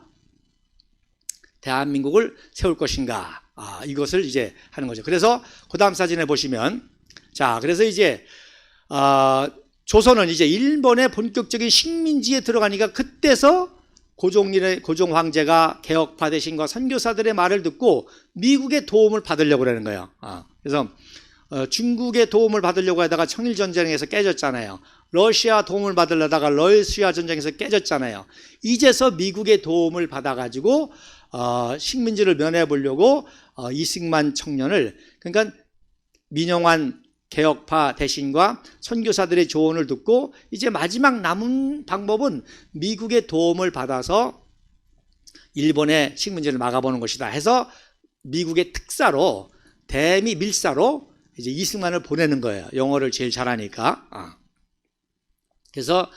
대한민국을 세울 것인가 이것을 이제 하는 거죠. 그래서 그 다음 사진에 보시면 자 그래서 이제 조선은 이제 일본의 본격적인 식민지에 들어가니까 그때서 고종 황제가 개혁파 대신과 선교사들의 말을 듣고 미국의 도움을 받으려고 그러는 거예요. 그래서 중국의 도움을 받으려고 하다가 청일전쟁에서 깨졌잖아요. 러시아 도움을 받으려다가 러시아 전쟁에서 깨졌잖아요. 이제서 미국의 도움을 받아가지고 식민지를 면해 보려고 이승만 청년을 그러니까 민영환 개혁파 대신과 선교사들의 조언을 듣고 이제 마지막 남은 방법은 미국의 도움을 받아서 일본의 식민지를 막아보는 것이다 해서 미국의 특사로 대미 밀사로 이제 이승만을 보내는 거예요. 영어를 제일 잘하니까. 그래서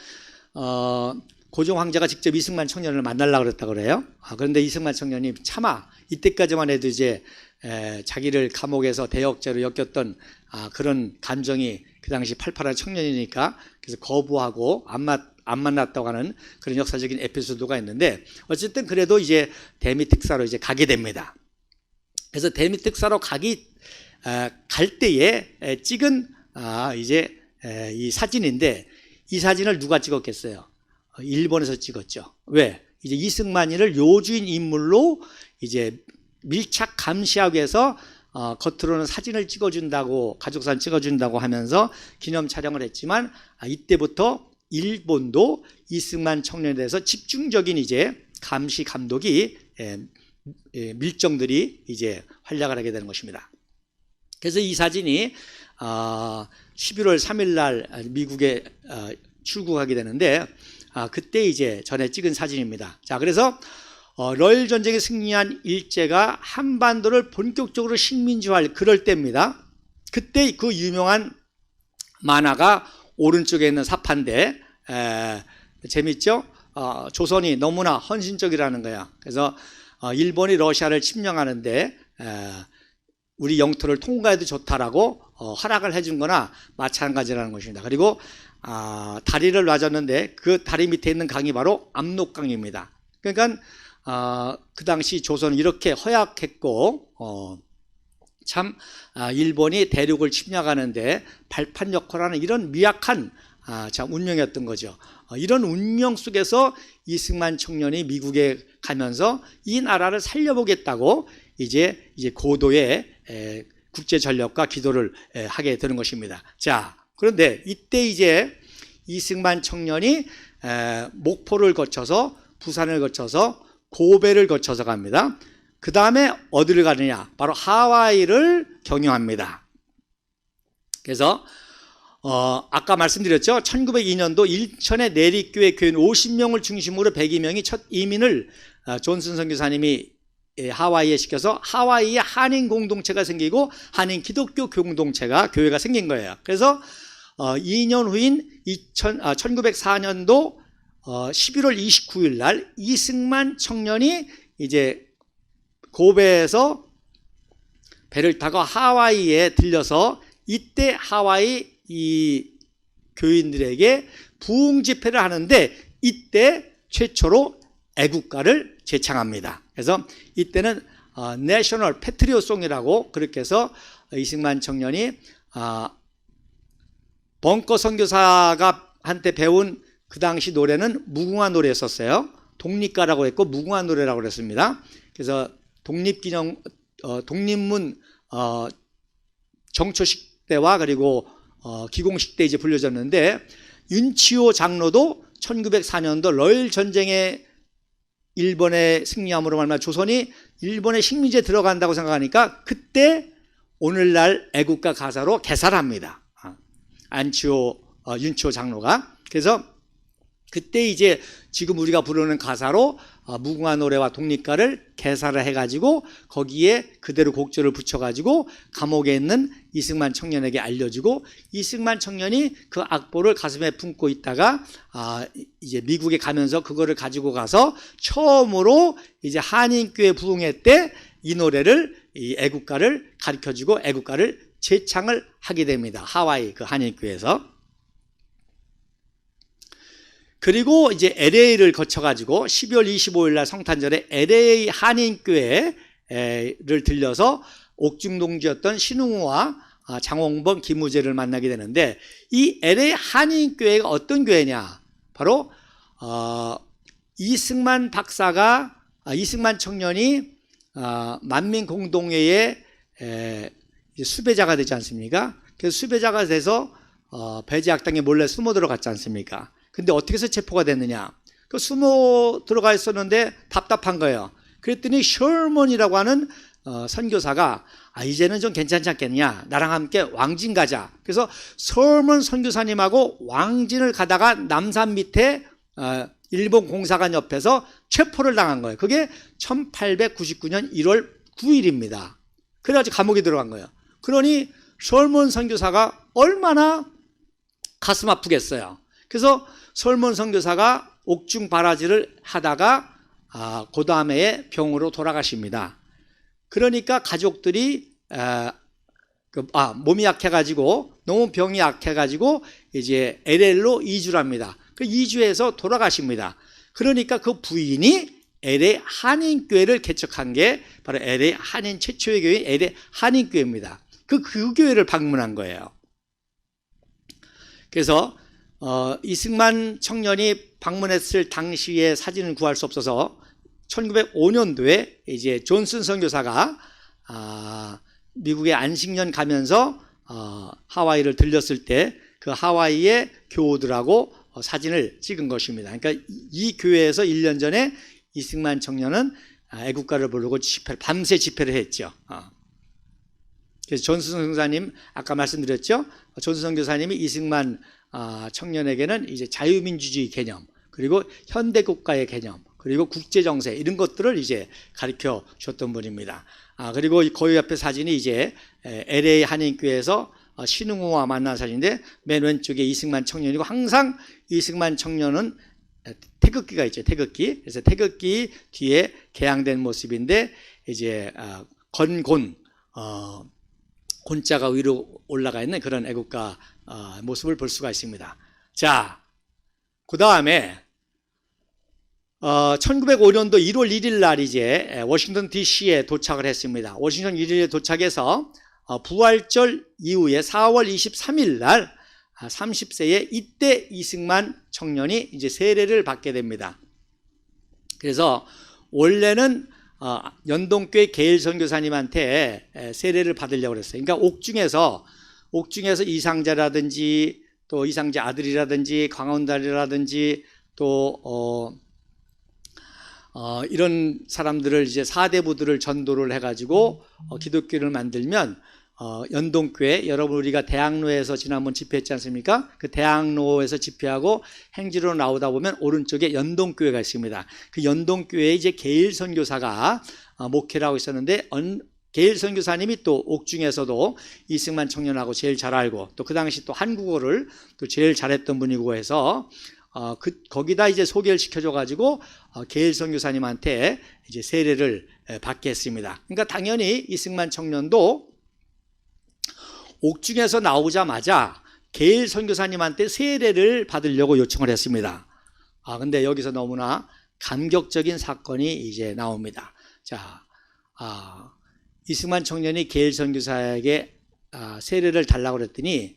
고종 황제가 직접 이승만 청년을 만나려고 그랬다 그래요. 그런데 이승만 청년이 차마 이때까지만 해도 이제 자기를 감옥에서 대역죄로 엮였던 그런 감정이 그 당시 팔팔한 청년이니까 그래서 거부하고 안 만났다고 하는 그런 역사적인 에피소드가 있는데 어쨌든 그래도 이제 대미 특사로 이제 가게 됩니다. 그래서 대미 특사로 갈 때에 찍은 이제 이 사진인데 이 사진을 누가 찍었겠어요? 일본에서 찍었죠. 왜? 이제 이승만이를 요주인 인물로 이제 밀착 감시하기 위해서 겉으로는 사진을 찍어준다고 가족사진 찍어준다고 하면서 기념 촬영을 했지만 이때부터 일본도 이승만 청년에 대해서 집중적인 이제 감시 감독이 밀정들이 이제 활약을 하게 되는 것입니다. 그래서 이 사진이 11월 3일 날 미국에 출국하게 되는데 그때 이제 전에 찍은 사진입니다. 자, 그래서 러일 전쟁에 승리한 일제가 한반도를 본격적으로 식민지화할 그럴 때입니다. 그때 그 유명한 만화가 오른쪽에 있는 사파인데 재밌죠? 조선이 너무나 헌신적이라는 거야. 그래서 일본이 러시아를 침략하는데 우리 영토를 통과해도 좋다라고 허락을 해준 거나 마찬가지라는 것입니다. 그리고 다리를 놔줬는데 그 다리 밑에 있는 강이 바로 압록강입니다. 그러니까 그 당시 조선은 이렇게 허약했고 참 일본이 대륙을 침략하는데 발판 역할을 하는 이런 미약한 참 운명이었던 거죠. 이런 운명 속에서 이승만 청년이 미국에 가면서 이 나라를 살려보겠다고 이제 고도의 국제 전력과 기도를 하게 되는 것입니다. 자, 그런데 이때 이제 이승만 청년이 목포를 거쳐서 부산을 거쳐서 고베를 거쳐서 갑니다. 그 다음에 어디를 가느냐? 바로 하와이를 경유합니다. 그래서 아까 말씀드렸죠. 1902년도 일천의 내리교회 교인 50명을 중심으로 102명이 첫 이민을 존슨 선교사님이 하와이에 시켜서 하와이에 한인 공동체가 생기고 한인 기독교 교회가 생긴 거예요. 그래서 2년 후인 1904년도 11월 29일 날 이승만 청년이 이제 고베에서 배를 타고 하와이에 들려서 이때 하와이 이 교인들에게 부흥 집회를 하는데 이때 최초로 애국가를 제창합니다. 그래서 이때는 내셔널 패트리엇 송이라고 그렇게 해서 이승만 청년이 벙커 선교사가 한테 배운 그 당시 노래는 무궁화 노래였었어요. 독립가라고 했고 무궁화 노래라고 그랬습니다. 그래서 독립문 정초식 때와 그리고 기공식 때 이제 불려졌는데 윤치호 장로도 1904년도 러일 전쟁에 일본에 승리함으로 말미암아 조선이 일본의 식민지에 들어간다고 생각하니까 그때 오늘날 애국가 가사로 개사를 합니다. 윤치호 장로가. 그래서 그때 이제 지금 우리가 부르는 가사로 무궁화 노래와 독립가를 개사를 해가지고 거기에 그대로 곡조를 붙여가지고 감옥에 있는 이승만 청년에게 알려주고 이승만 청년이 그 악보를 가슴에 품고 있다가 이제 미국에 가면서 그거를 가지고 가서 처음으로 이제 한인교회 부흥회 때 이 노래를 이 애국가를 가르쳐주고 애국가를 제창을 하게 됩니다. 하와이 그 한인교회에서. 그리고 이제 LA를 거쳐가지고 12월 25일 날 성탄절에 LA 한인교회를 들려서 옥중동지였던 신웅우와 장홍범, 김우재를 만나게 되는데 이 LA 한인교회가 어떤 교회냐? 바로 이승만 청년이 만민공동회의 수배자가 되지 않습니까? 그래서 수배자가 돼서 배제학당에 몰래 숨어 들어갔지 않습니까? 근데 어떻게 해서 체포가 됐느냐? 그 숨어 들어가 있었는데 답답한 거예요. 그랬더니 셔먼이라고 하는 선교사가 이제는 좀 괜찮지 않겠냐? 나랑 함께 왕진 가자. 그래서 셔먼 선교사님하고 왕진을 가다가 남산 밑에 일본 공사관 옆에서 체포를 당한 거예요. 그게 1899년 1월 9일입니다. 그래가지고 감옥에 들어간 거예요. 그러니 솔몬 선교사가 얼마나 가슴 아프겠어요. 그래서 솔몬 선교사가 옥중 바라지를 하다가 그 다음에 병으로 돌아가십니다. 그러니까 가족들이 몸이 약해가지고 너무 병이 약해가지고 이제 LA로 이주를 합니다. 그 이주해서 돌아가십니다. 그러니까 그 부인이 LA 한인교회를 개척한 게 바로 LA 한인 최초의 교회 LA 한인교회입니다. 그 교회를 방문한 거예요. 그래서 이승만 청년이 방문했을 당시의 사진을 구할 수 없어서 1905년도에 이제 존슨 선교사가 미국의 안식년 가면서 하와이를 들렸을 때 그 하와이의 교우들하고 사진을 찍은 것입니다. 그러니까 이 교회에서 1년 전에 이승만 청년은 애국가를 부르고 밤새 집회를 했죠. 그래서 존슨 선교사님 아까 말씀드렸죠. 존슨 선교사님이 이승만 청년에게는 이제 자유민주주의 개념, 그리고 현대국가의 개념, 그리고 국제정세 이런 것들을 이제 가르쳐 줬던 분입니다. 그리고 거기 옆에 사진이 이제 LA 한인교회에서 신흥호와 만난 사진인데 맨 왼쪽에 이승만 청년이고 항상 이승만 청년은 태극기가 있죠. 태극기. 그래서 태극기 뒤에 개양된 모습인데 이제 곤자가 위로 올라가 있는 그런 애국가 모습을 볼 수가 있습니다. 자, 그 다음에 1905년도 1월 1일 날 이제 워싱턴 DC에 도착을 했습니다. 워싱턴 1일에 도착해서 부활절 이후에 4월 23일 날 30세의 이때 이승만 청년이 이제 세례를 받게 됩니다. 그래서 원래는 연동교회 계일 선교사님한테 세례를 받으려고 그랬어요. 그러니까 옥중에서 이상자라든지 또 이상자 아들이라든지 광원달이라든지 또 이런 사람들을 이제 사대부들을 전도를 해가지고 기독교를 만들면 연동교회, 여러분 우리가 대학로에서 지난번 집회했지 않습니까? 그 대학로에서 집회하고 행지로 나오다 보면 오른쪽에 연동교회가 있습니다. 그 연동교회에 이제 계일 선교사가 목회를 하고 있었는데 계일 선교사님이 또 옥중에서도 이승만 청년하고 제일 잘 알고 또 그 당시 또 한국어를 또 제일 잘했던 분이고 해서 거기다 이제 소개를 시켜줘가지고 계일 선교사님한테 이제 세례를 받게 했습니다. 그러니까 당연히 이승만 청년도 옥중에서 나오자마자 계일 선교사님한테 세례를 받으려고 요청을 했습니다. 근데 여기서 너무나 감격적인 사건이 이제 나옵니다. 자, 이승만 청년이 계일 선교사에게 세례를 달라고 그랬더니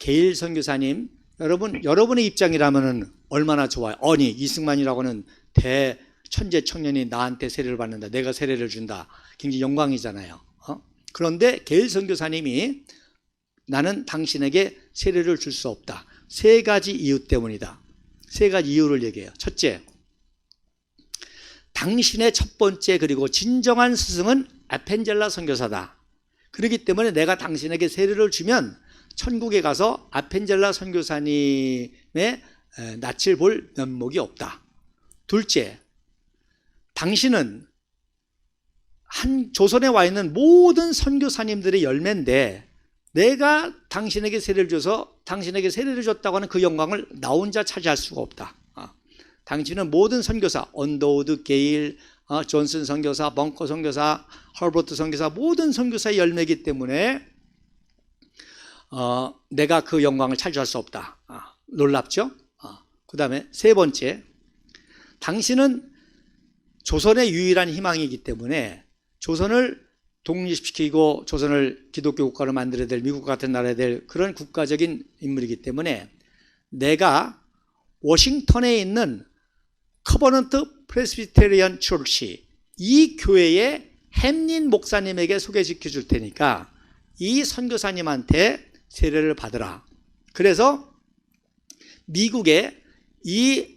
계일 선교사님, 여러분의 입장이라면은 얼마나 좋아요. 아니, 이승만이라고는 대천재 청년이 나한테 세례를 받는다. 내가 세례를 준다. 굉장히 영광이잖아요. 그런데 계일 선교사님이 나는 당신에게 세례를 줄 수 없다. 세 가지 이유 때문이다. 세 가지 이유를 얘기해요. 첫째, 당신의 첫 번째 그리고 진정한 스승은 아펜젤라 선교사다. 그렇기 때문에 내가 당신에게 세례를 주면 천국에 가서 아펜젤라 선교사님의 낯을 볼 면목이 없다. 둘째, 당신은 조선에 와 있는 모든 선교사님들의 열매인데 내가 당신에게 세례를 줘서 당신에게 세례를 줬다고 하는 그 영광을 나 혼자 차지할 수가 없다. 당신은 모든 선교사, 언더우드, 게일, 존슨 선교사, 벙커 선교사, 허버트 선교사 모든 선교사의 열매이기 때문에 내가 그 영광을 차지할 수 없다. 놀랍죠? 그 다음에 세 번째, 당신은 조선의 유일한 희망이기 때문에 조선을 독립시키고 조선을 기독교 국가로 만들어야 될 미국 같은 나라에 될 그런 국가적인 인물이기 때문에 내가 워싱턴에 있는 커버넌트 프레스비테리언 처치 이 교회의 햄린 목사님에게 소개시켜 줄 테니까 이 선교사님한테 세례를 받으라. 그래서 미국의 이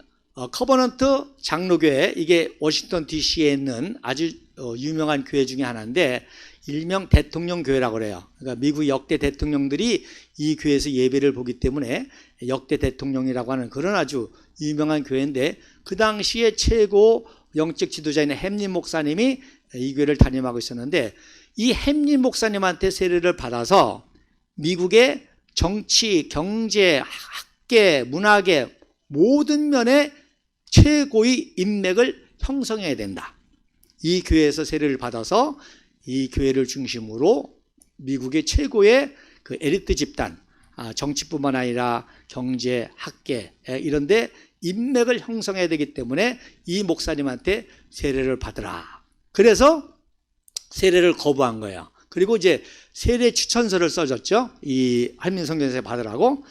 커버넌트 장로교회, 이게 워싱턴 DC에 있는 아주 유명한 교회 중에 하나인데 일명 대통령 교회라고 그래요. 그러니까 미국 역대 대통령들이 이 교회에서 예배를 보기 때문에 역대 대통령이라고 하는 그런 아주 유명한 교회인데 그 당시에 최고 영적 지도자인 햄린 목사님이 이 교회를 담임하고 있었는데 이 햄린 목사님한테 세례를 받아서 미국의 정치, 경제, 학계, 문학의 모든 면에 최고의 인맥을 형성해야 된다. 이 교회에서 세례를 받아서 이 교회를 중심으로 미국의 최고의 그 엘리트 집단, 정치뿐만 아니라 경제, 학계 이런 데 인맥을 형성해야 되기 때문에 이 목사님한테 세례를 받으라. 그래서 세례를 거부한 거예요. 그리고 이제 세례 추천서를 써줬죠. 이 한민선교사에 받으라고.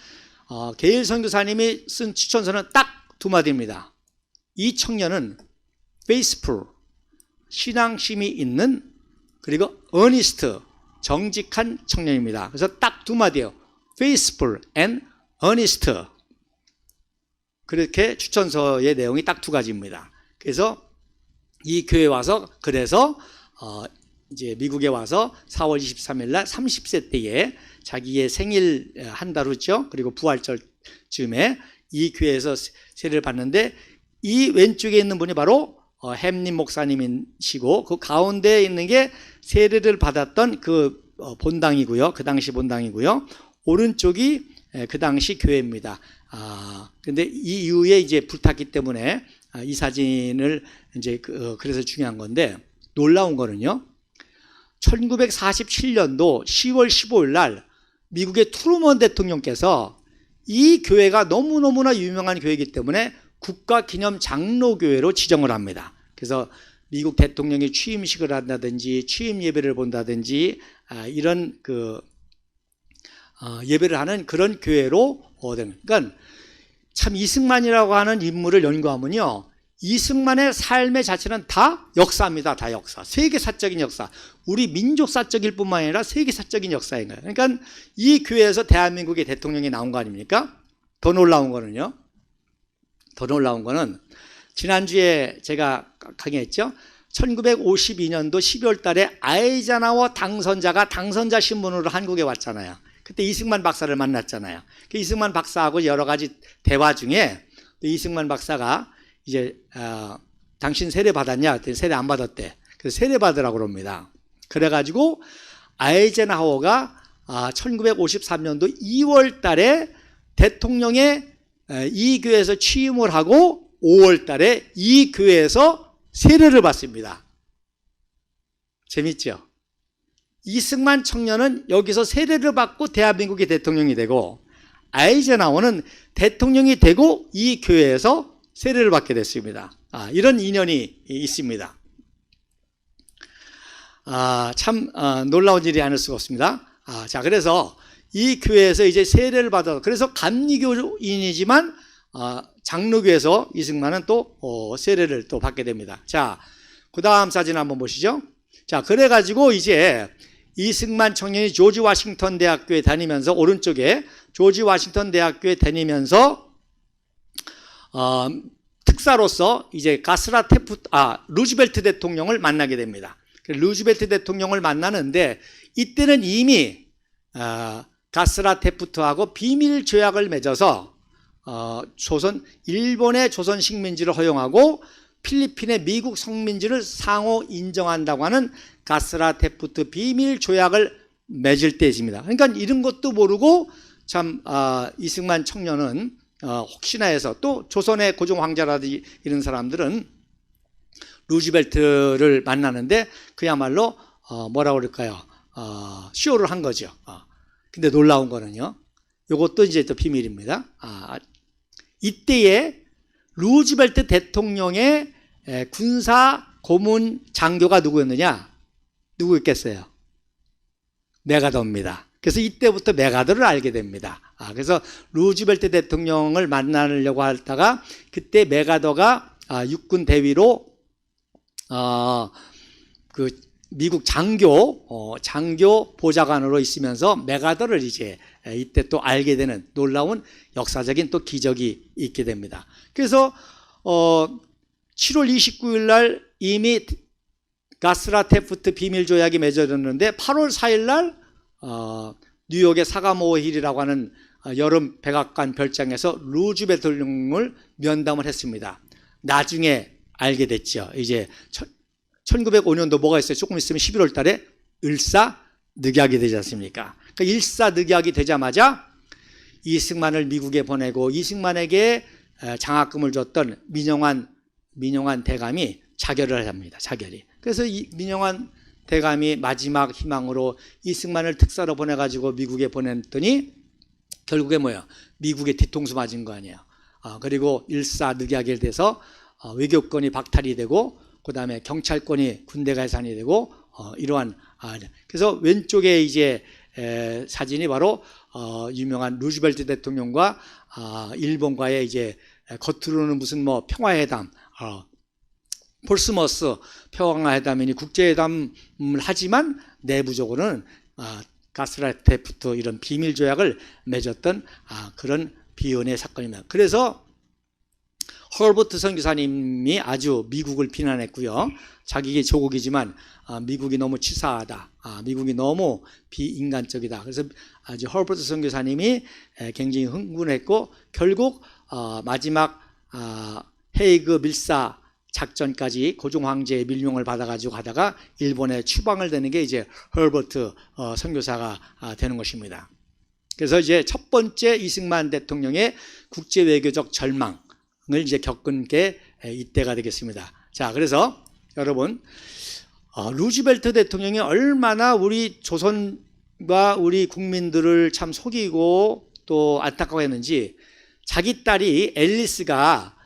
게일 선교사님이 쓴 추천서는 딱 두 마디입니다. 이 청년은 faithful, 신앙심이 있는, 그리고 earnest, 정직한 청년입니다. 그래서 딱 두 마디예요. faithful and earnest. 그렇게 추천서의 내용이 딱 두 가지입니다. 그래서 이 교회에 와서, 그래서 이제 미국에 와서 4월 23일 날 30세 때에 자기의 생일 한 달 후죠. 그리고 부활절 즈음에 이 교회에서 세례를 받는데, 이 왼쪽에 있는 분이 바로 햄님 목사님이시고, 그 가운데에 있는 게 세례를 받았던 그 본당이고요. 그 당시 본당이고요. 오른쪽이 그 당시 교회입니다. 근데 이 이후에 이제 불탔기 때문에 이 사진을 이제 그래서 중요한 건데, 놀라운 거는요. 1947년도 10월 15일 날 미국의 트루먼 대통령께서 이 교회가 너무너무나 유명한 교회이기 때문에 국가기념 장로교회로 지정을 합니다. 그래서 미국 대통령이 취임식을 한다든지 취임 예배를 본다든지 이런 예배를 하는 그런 교회로 그러니까 참 이승만이라고 하는 인물을 연구하면요, 이승만의 삶의 자체는 다 역사입니다. 다 역사. 세계사적인 역사. 우리 민족사적일 뿐만 아니라 세계사적인 역사인 거예요. 그러니까 이 교회에서 대한민국의 대통령이 나온 거 아닙니까? 더 놀라운 거는요. 더 놀라운 거는 지난주에 제가 강의했죠. 1952년도 12월 달에 아이젠하워 당선자가 당선자 신분으로 한국에 왔잖아요. 그때 이승만 박사를 만났잖아요. 그 이승만 박사하고 여러 가지 대화 중에 이승만 박사가 이제 당신 세례 받았냐? 그랬더니 세례 안 받았대. 그래서 세례 받으라고 그럽니다. 그래가지고 아이젠하워가 1953년도 2월 달에 대통령의 이 교회에서 취임을 하고 5월 달에 이 교회에서 세례를 받습니다. 재밌죠? 이승만 청년은 여기서 세례를 받고 대한민국의 대통령이 되고, 아이젠하워는 대통령이 되고 이 교회에서 세례를 받게 됐습니다. 이런 인연이 있습니다. 참 놀라운 일이 아닐 수가 없습니다. 자, 그래서 이 교회에서 이제 세례를 받아서, 그래서 감리교인이지만 장로교에서 이승만은 또 세례를 또 받게 됩니다. 자, 그 다음 사진 한번 보시죠. 자, 그래가지고 이제 이승만 청년이 조지 워싱턴 대학교에 다니면서, 오른쪽에 조지 워싱턴 대학교에 다니면서 특사로서 이제 루즈벨트 대통령을 만나게 됩니다. 루즈벨트 대통령을 만나는데, 이때는 이미 가스라 테프트하고 비밀 조약을 맺어서 일본의 조선 식민지를 허용하고 필리핀의 미국植民지를 상호 인정한다고 하는 가스라 테프트 비밀 조약을 맺을 때입니다. 그러니까 이런 것도 모르고 참 이승만 청년은 혹시나 해서, 또 조선의 고종 황제라든지 이런 사람들은 루즈벨트를 만나는데 그야말로 뭐라고 그럴까요? 쇼를 한 거죠. 근데 놀라운 거는요, 이것도 이제 또 비밀입니다. 이때에 루즈벨트 대통령의 군사 고문 장교가 누구였느냐? 누구였겠어요? 메가더입니다. 그래서 이때부터 메가더를 알게 됩니다. 그래서 루즈벨트 대통령을 만나려고 하다가 그때 메가더가 육군 대위로 그 미국 장교 보좌관으로 있으면서 메가더를 이제 이때 또 알게 되는 놀라운 역사적인 또 기적이 있게 됩니다. 그래서 7월 29일 날 이미 가스라 테프트 비밀 조약이 맺어졌는데 8월 4일 날 뉴욕의 사가모어 힐이라고 하는 여름 백악관 별장에서 루즈벨트 대통령을 면담을 했습니다. 나중에 알게 됐죠. 이제 1905년도 뭐가 있어요? 조금 있으면 11월 달에 을사늑약이 되지 않습니까? 그러니까 일사늑약이 되자마자 이승만을 미국에 보내고 이승만에게 장학금을 줬던 민영환 대감이 자결을 합니다. 자결이. 그래서 이 민영환 대감이 마지막 희망으로 이승만을 특사로 보내가지고 미국에 보냈더니 결국에 뭐예요? 미국에 뒤통수 맞은 거 아니에요. 그리고 일사늑약이 돼서 외교권이 박탈이 되고 그 다음에 경찰권이 군대 가산이 되고 이러한 그래서 왼쪽에 이제 사진이 바로 유명한 루즈벨트 대통령과 일본과의 이제 겉으로는 무슨 뭐 평화회담 폴스머스 평화회담이니 국제회담을 하지만 내부적으로는 가스라테프트 이런 비밀 조약을 맺었던 그런 비연의 사건입니다. 그래서 헐버트 선교사님이 아주 미국을 비난했고요. 자기의 조국이지만 미국이 너무 치사하다. 미국이 너무 비인간적이다. 그래서 아주 헐버트 선교사님이 굉장히 흥분했고 결국 마지막 헤이그 밀사 작전까지 고종 황제의 밀명을 받아가지고 가다가 일본에 추방을 되는 게 이제 헐버트 선교사가 되는 것입니다. 그래서 이제 첫 번째 이승만 대통령의 국제 외교적 절망을 이제 겪은 게 이때가 되겠습니다. 자, 그래서 여러분 루즈벨트 대통령이 얼마나 우리 조선과 우리 국민들을 참 속이고 또 안타까워했는지 자기 딸이 앨리스가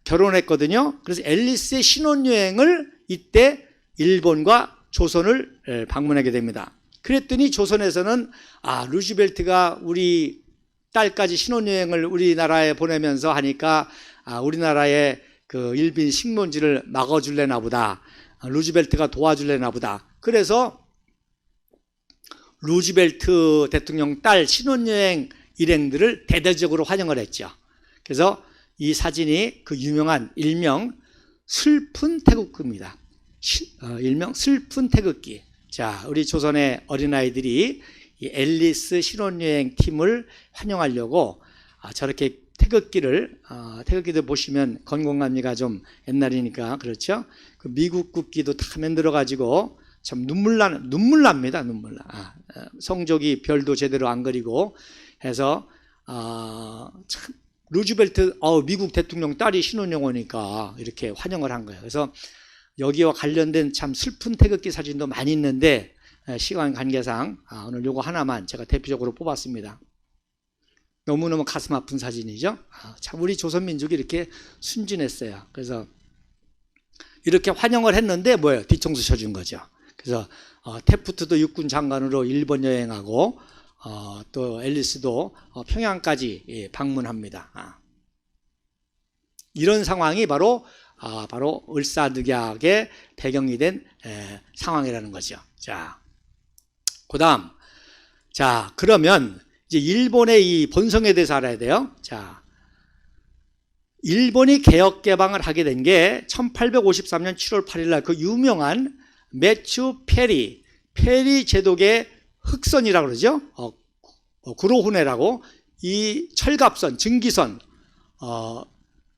결혼했거든요. 그래서 앨리스의 신혼여행을 이때 일본과 조선을 방문하게 됩니다. 그랬더니 조선에서는 루즈벨트가 우리 딸까지 신혼여행을 우리나라에 보내면서 하니까 우리나라의 그 일빈 식문지를 막아줄래나 보다. 루즈벨트가 도와줄래나 보다. 그래서 루즈벨트 대통령 딸 신혼여행 일행들을 대대적으로 환영을 했죠. 그래서 이 사진이 그 유명한 일명 슬픈 태극기입니다. 일명 슬픈 태극기. 자, 우리 조선의 어린아이들이 이 앨리스 신혼여행 팀을 환영하려고 저렇게 태극기를 보시면 건강감리가 좀 옛날이니까 그렇죠. 그 미국 국기도 다 만들어 가지고 참 눈물 납니다. 눈물 나. 성적이 별도 제대로 안 그리고 해서 참 루즈벨트 미국 대통령 딸이 신혼여행 오니까 이렇게 환영을 한 거예요. 그래서 여기와 관련된 참 슬픈 태극기 사진도 많이 있는데 시간 관계상 오늘 요거 하나만 제가 대표적으로 뽑았습니다. 너무너무 가슴 아픈 사진이죠. 참 우리 조선민족이 이렇게 순진했어요. 그래서 이렇게 환영을 했는데 뭐예요? 뒤통수 쳐준 거죠. 그래서 테프트도 육군 장관으로 일본 여행하고 또 앨리스도 평양까지 방문합니다. 이런 상황이 바로 을사늑약의 배경이 된 상황이라는 거죠. 자, 그다음 그러면 이제 일본의 이 본성에 대해서 알아야 돼요. 자, 일본이 개혁 개방을 하게 된 게 1853년 7월 8일 날 그 유명한 매추 페리 제독의 흑선이라고 그러죠. 구로훈해라고 이 철갑선, 증기선,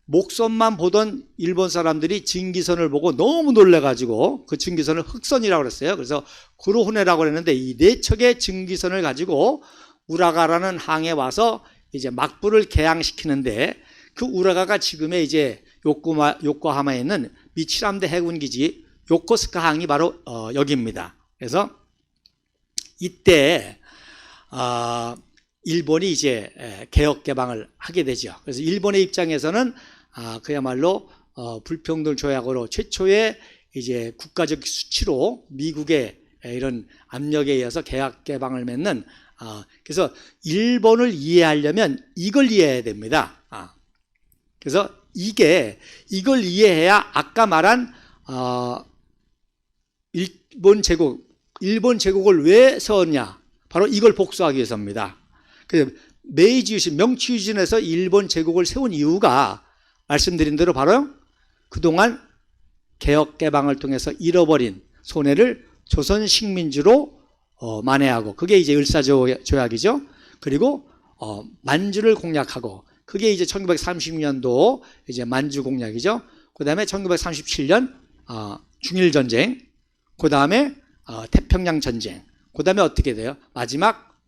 목선만 보던 일본 사람들이 증기선을 보고 너무 놀래가지고 그 증기선을 흑선이라고 그랬어요. 그래서 구로훈해라고 그랬는데 이 네 척의 증기선을 가지고 우라가라는 항에 와서 이제 막부를 개항시키는데 그 우라가가 지금의 이제 요코하마에 있는 미치람대 해군기지 요코스카 항이 바로 여기입니다. 그래서 이때 일본이 이제 개혁 개방을 하게 되죠. 그래서 일본의 입장에서는 그야말로 불평등 조약으로 최초의 이제 국가적 수치로 미국의 이런 압력에 의해서 개혁 개방을 맺는 그래서 일본을 이해하려면 이걸 이해해야 됩니다. 그래서 이걸 이해해야 아까 말한 일본 제국을 왜 세웠냐? 바로 이걸 복수하기 위해서입니다. 그래서 메이지 유신, 명치 유신에서 일본 제국을 세운 이유가 말씀드린 대로 바로 그동안 개혁 개방을 통해서 잃어버린 손해를 조선 식민지로 만회하고 그게 이제 을사조약이죠. 그리고 만주를 공략하고 그게 이제 1930년도 이제 만주 공략이죠. 그 다음에 1937년 중일전쟁, 그 다음에 태평양 전쟁, 그 다음에 어떻게 돼요? 마지막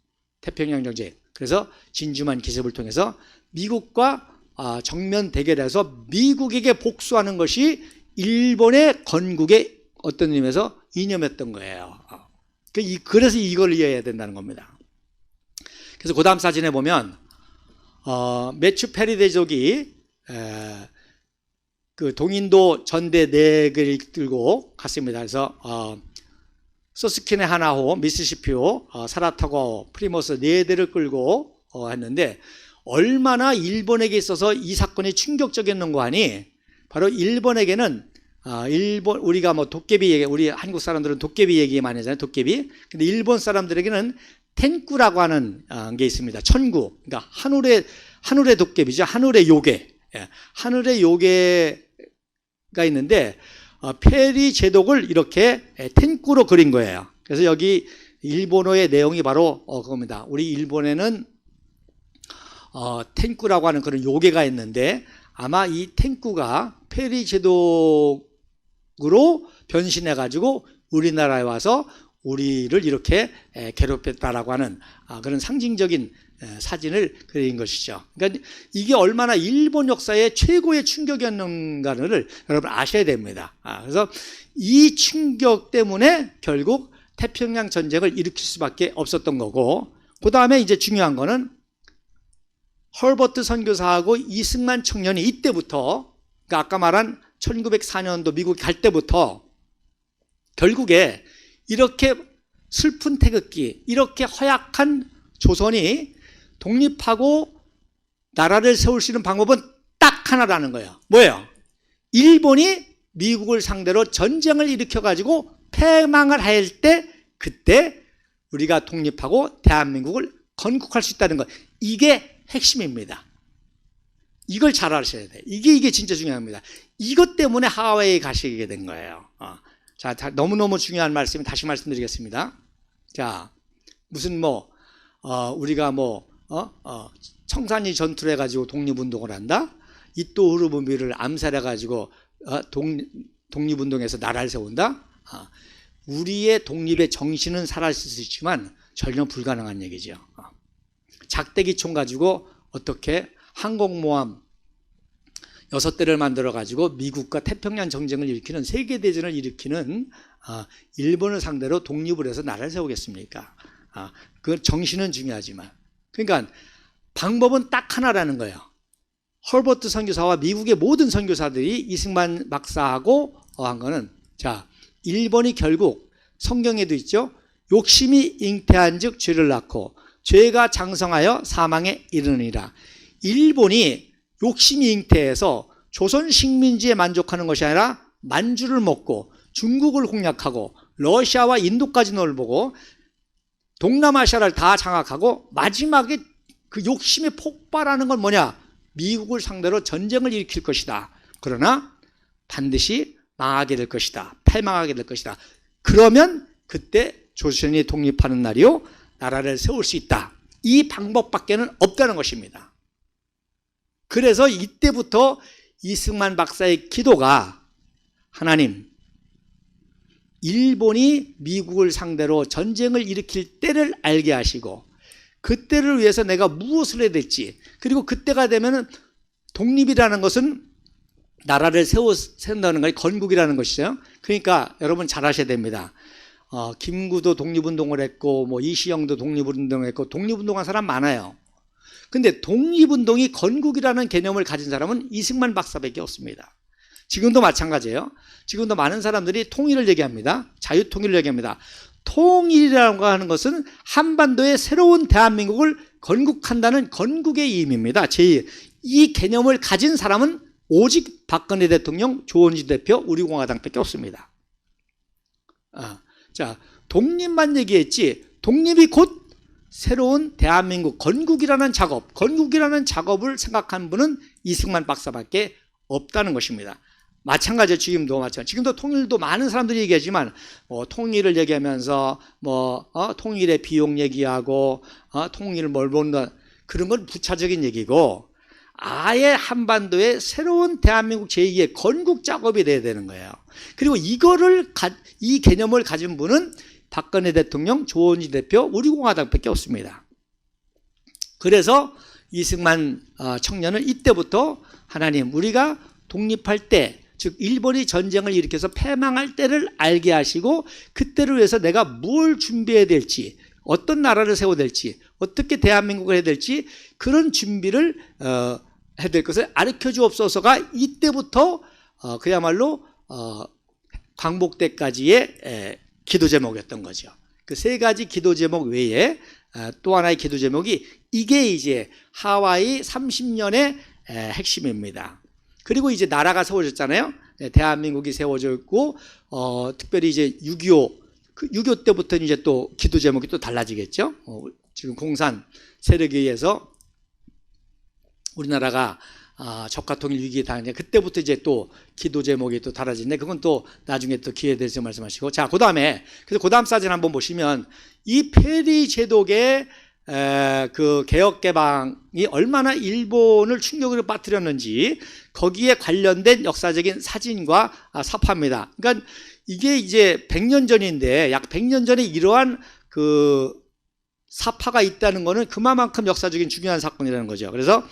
태평양 정쟁. 그래서 진주만 기습을 통해서 미국과 정면 대결해서 미국에게 복수하는 것이 일본의 건국의 어떤 의미에서 이념이었던 거예요. 그래서 이걸 이해해야 된다는 겁니다. 그래서 그 다음 사진에 보면 매추 페리대족이 그 동인도 전대 4개를 들고 갔습니다. 그래서 서스키네 하나호, 미시시피호, 사라타가호, 프리모스 4대를 끌고 했는데 얼마나 일본에게 있어서 이 사건이 충격적이었는가 하니 바로 일본에게는 우리가 뭐 도깨비 얘기, 우리 한국 사람들은 도깨비 얘기 많이 하잖아요. 도깨비. 근데 일본 사람들에게는 텐꾸라고 하는 게 있습니다. 천구. 그러니까 하늘의 도깨비죠. 하늘의 요괴. 예. 하늘의 요괴가 있는데 페리 제독을 이렇게 텐꾸로 그린 거예요. 그래서 여기 일본어의 내용이 바로 그겁니다. 우리 일본에는 텐꾸라고 하는 그런 요괴가 있는데 아마 이 텐꾸가 페리 제독으로 변신해 가지고 우리나라에 와서 우리를 이렇게 괴롭혔다라고 하는 그런 상징적인 사진을 그린 것이죠. 그러니까 이게 얼마나 일본 역사의 최고의 충격이었는가를 여러분 아셔야 됩니다. 그래서 이 충격 때문에 결국 태평양 전쟁을 일으킬 수밖에 없었던 거고, 그 다음에 이제 중요한 거는 헐버트 선교사하고 이승만 청년이 이때부터, 그러니까 아까 말한 1904년도 미국 갈 때부터 결국에 이렇게 슬픈 태극기, 이렇게 허약한 조선이 독립하고 나라를 세울 수 있는 방법은 딱 하나라는 거예요. 뭐예요? 일본이 미국을 상대로 전쟁을 일으켜가지고 패망을 할 때 그때 우리가 독립하고 대한민국을 건국할 수 있다는 것. 이게 핵심입니다. 이걸 잘 아셔야 돼요. 이게 진짜 중요합니다. 이것 때문에 하와이에 가시게 된 거예요. 자, 너무너무 중요한 말씀 다시 말씀드리겠습니다. 자, 무슨 우리가 청산리 전투를 해가지고 독립운동을 한다? 이또 우르부미를 암살해가지고 독립운동에서 나라를 세운다? 우리의 독립의 정신은 사라질 수 있지만 전혀 불가능한 얘기죠. 작대기총 가지고 어떻게 항공모함 6대를 만들어가지고 미국과 태평양 전쟁을 일으키는 세계대전을 일으키는 일본을 상대로 독립을 해서 나라를 세우겠습니까? 그 정신은 중요하지만, 그러니까 방법은 딱 하나라는 거예요. 헐버트 선교사와 미국의 모든 선교사들이 이승만 박사하고 한 거는, 자, 일본이 결국 성경에도 있죠. 욕심이 잉태한 즉 죄를 낳고 죄가 장성하여 사망에 이르느니라. 일본이 욕심이 잉태해서 조선 식민지에 만족하는 것이 아니라 만주를 먹고 중국을 공략하고 러시아와 인도까지 넓보고 동남아시아를 다 장악하고 마지막에 그 욕심이 폭발하는 건 뭐냐? 미국을 상대로 전쟁을 일으킬 것이다. 그러나 반드시 망하게 될 것이다. 패망하게 될 것이다. 그러면 그때 조선이 독립하는 날이요, 나라를 세울 수 있다. 이 방법밖에는 없다는 것입니다. 그래서 이때부터 이승만 박사의 기도가, 하나님, 일본이 미국을 상대로 전쟁을 일으킬 때를 알게 하시고 그때를 위해서 내가 무엇을 해야 될지, 그리고 그때가 되면 독립이라는 것은 나라를 세운다는 것이 건국이라는 것이죠. 그러니까 여러분 잘 아셔야 됩니다. 김구도 독립운동을 했고 이시영도 독립운동을 했고 독립운동한 사람 많아요. 근데 독립운동이 건국이라는 개념을 가진 사람은 이승만 박사밖에 없습니다. 지금도 마찬가지예요. 지금도 많은 사람들이 통일을 얘기합니다. 자유통일을 얘기합니다. 통일이라고 하는 것은 한반도의 새로운 대한민국을 건국한다는 건국의 의미입니다. 이 개념을 가진 사람은 오직 박근혜 대통령, 조원진 대표, 우리공화당밖에 없습니다. 자, 독립만 얘기했지 독립이 곧 새로운 대한민국 건국이라는 작업을 생각한 분은 이승만 박사밖에 없다는 것입니다. 마찬가지로 지금도 통일도 많은 사람들이 얘기하지만 통일을 얘기하면서 통일의 비용 얘기하고 통일을 뭘 본다, 그런 건 부차적인 얘기고, 아예 한반도의 새로운 대한민국 제2의 건국 작업이 돼야 되는 거예요. 그리고 이 개념을 가진 분은 박근혜 대통령, 조원지 대표, 우리공화당밖에 없습니다. 그래서 이승만 청년은 이때부터 하나님, 우리가 독립할 때, 즉 일본이 전쟁을 일으켜서 패망할 때를 알게 하시고 그때를 위해서 내가 뭘 준비해야 될지, 어떤 나라를 세워야 될지, 어떻게 대한민국을 해야 될지 그런 준비를 해야 될 것을 가르쳐 주옵소서가 이때부터 그야말로 광복 때까지의 기도 제목이었던 거죠. 그 세 가지 기도 제목 외에 또 하나의 기도 제목이 이게 이제 하와이 30년의 핵심입니다. 그리고 이제 나라가 세워졌잖아요. 대한민국이 세워졌고 특별히 이제 6.25 때부터는 이제 또 기도 제목이 또 달라지겠죠. 지금 공산 세력에 의해서 우리나라가 적화통일 위기에 당했는데 그때부터 이제 또 기도 제목이 또 달라지는데 그건 또 나중에 또 기회에 대해서 말씀하시고. 자, 그 다음에 그래서 그 다음 사진 한번 보시면 이 페리 제독의 그 개혁 개방이 얼마나 일본을 충격으로 빠뜨렸는지 거기에 관련된 역사적인 사진과 사파입니다. 그러니까 이게 이제 100년 전인데 약 100년 전에 이러한 그 사파가 있다는 거는 그만큼 역사적인 중요한 사건이라는 거죠. 그래서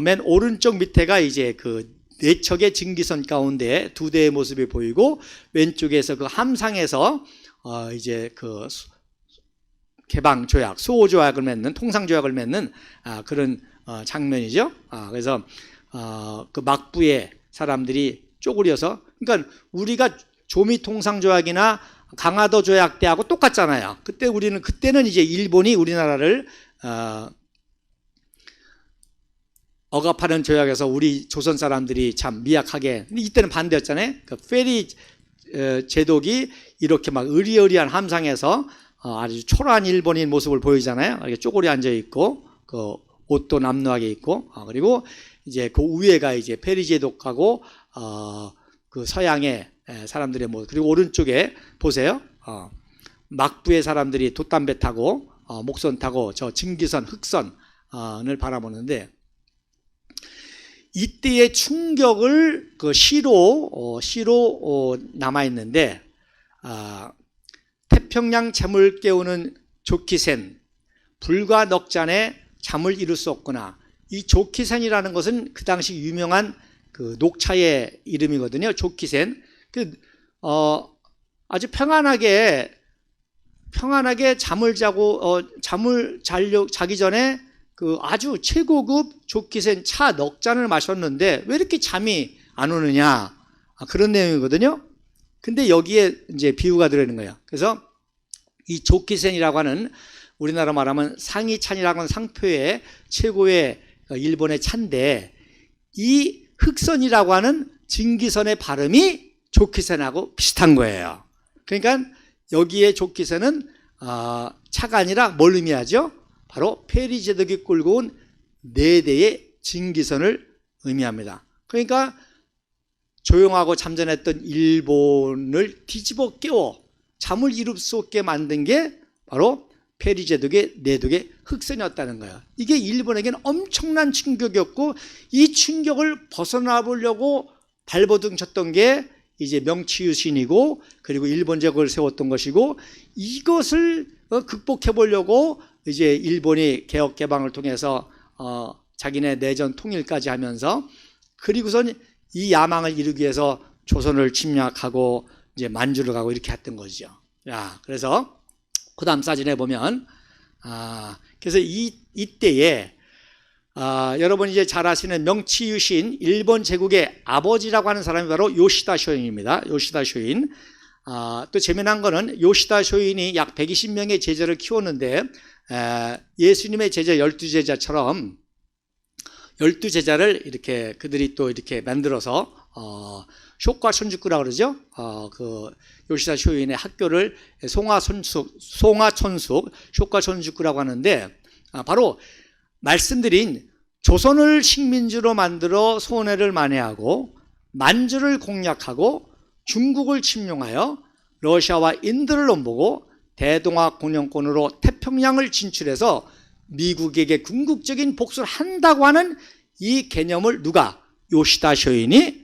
맨 오른쪽 밑에가 이제 그 네 척의 증기선 가운데 두 대의 모습이 보이고 왼쪽에서 그 함상에서 이제 그 개방 조약, 수호 조약을 맺는, 통상 조약을 맺는 그런 장면이죠. 그래서 그 막부의 사람들이 쪼그려서, 그러니까 우리가 조미 통상 조약이나 강화도 조약 때하고 똑같잖아요. 그때는 이제 일본이 우리나라를 억압하는 조약에서 우리 조선 사람들이 참 미약하게, 근데 이때는 반대였잖아요. 그 페리 제독이 이렇게 막 의리의리한 함상에서 아주 초라한 일본인 모습을 보이잖아요. 이렇게 쪼그려 앉아 있고, 그 옷도 남루하게 입고, 그리고 이제 그 위에가 이제 페리 제독하고 그 서양의 사람들의 모습. 그리고 오른쪽에 보세요. 막부의 사람들이 돛담배 타고 목선 타고 저 증기선, 흑선을 바라보는데. 이때의 충격을 그 시로 남아 있는데 태평양 잠을 깨우는 조키센, 불과 넉 잔에 잠을 이룰 수 없구나. 이 조키센이라는 것은 그 당시 유명한 그 녹차의 이름이거든요. 조키센. 아주 평안하게 잠을 자기 전에 그 아주 최고급 조키센 차 넉 잔을 마셨는데 왜 이렇게 잠이 안 오느냐, 그런 내용이거든요. 근데 여기에 이제 비유가 들어있는 거예요. 그래서 이 조키센이라고 하는, 우리나라 말하면 상이찬이라고 하는 상표의 최고의 일본의 차인데, 이 흑선이라고 하는 증기선의 발음이 조키센하고 비슷한 거예요. 그러니까 여기에 조키센은 차가 아니라 뭘 의미하죠? 바로 페리 제독이 끌고 온 4대의 증기선을 의미합니다. 그러니까 조용하고 잠잠했던 일본을 뒤집어 깨워 잠을 이룰 수 없게 만든 게 바로 페리 제독의 4독의 흑선이었다는 거예요. 이게 일본에게는 엄청난 충격이었고, 이 충격을 벗어나 보려고 발버둥 쳤던 게 이제 명치유신이고, 그리고 일본 제국을 세웠던 것이고, 이것을 극복해 보려고 이제 일본이 개혁 개방을 통해서 자기네 내전 통일까지 하면서, 그리고선 이 야망을 이루기 위해서 조선을 침략하고 이제 만주를 가고 이렇게 했던 거죠. 야, 그래서 그 다음 사진에 보면 그래서 이때에 여러분이 이제 잘 아시는 명치유신, 일본 제국의 아버지라고 하는 사람이 바로 요시다 쇼인입니다. 요시다 쇼인. 또 재미난 거는 요시다 쇼인이 약 120명의 제자를 키웠는데, 예수님의 제자 12제자처럼 12제자를 이렇게 그들이 또 이렇게 만들어서 쇼과천주쿠라고 그러죠. 그 요시다 쇼인의 학교를 송화천숙 쇼과천주쿠라고 하는데, 바로 말씀드린 조선을 식민지로 만들어 손해를 만회하고 만주를 공략하고 중국을 침용하여 러시아와 인도를 넘보고 대동아 공영권으로 태평양을 진출해서 미국에게 궁극적인 복수를 한다고 하는 이 개념을 누가? 요시다 쇼인이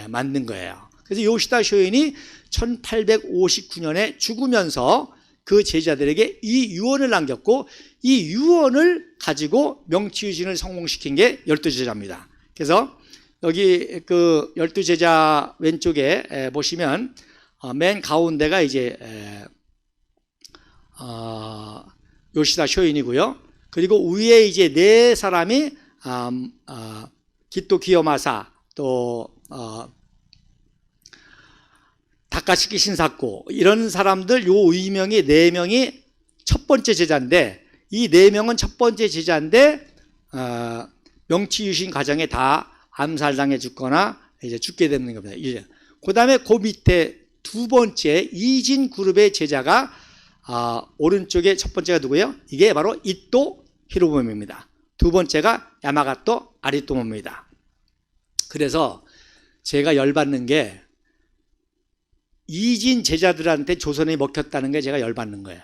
만든 거예요. 그래서 요시다 쇼인이 1859년에 죽으면서 그 제자들에게 이 유언을 남겼고 이 유언을 가지고 명치유신을 성공시킨 게 12제자입니다. 그래서 여기 그 12제자 왼쪽에 보시면 맨 가운데가 이제 요시다 쇼인이고요. 그리고 위에 이제 네 사람이 기토 기요마사 또 다카시키 신사코 이런 사람들 요 의명이 네 명이 첫 번째 제자인데 이 네 명은 첫 번째 제자인데 명치유신 과정에 다 암살당해 죽거나 이제 죽게 되는 겁니다. 그 다음에 그 밑에 두 번째 이진 그룹의 제자가 오른쪽에 첫 번째가 누구예요? 이게 바로 이토 히로부미입니다. 두 번째가 야마가토 아리토모입니다. 그래서 제가 열받는 게 이진 제자들한테 조선이 먹혔다는 게 제가 열받는 거예요.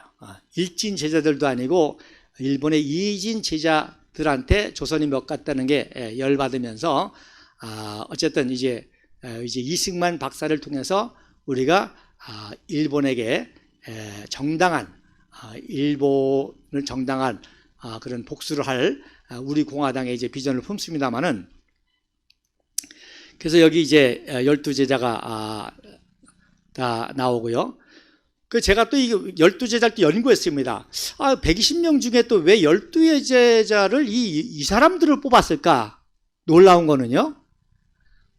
일진 제자들도 아니고 일본의 이진 제자들한테 조선이 먹혔다는 게 열받으면서 어쨌든 이제 이승만 박사를 통해서 우리가 일본에게 정당한 일본을 정당한 그런 복수를 할 우리 공화당의 이제 비전을 품습니다만은 그래서 여기 이제 12제자가 다 나오고요. 그 제가 또 이 12제자를 또 연구했습니다. 120명 중에 또 왜 12제자를 이 사람들을 뽑았을까? 놀라운 거는요.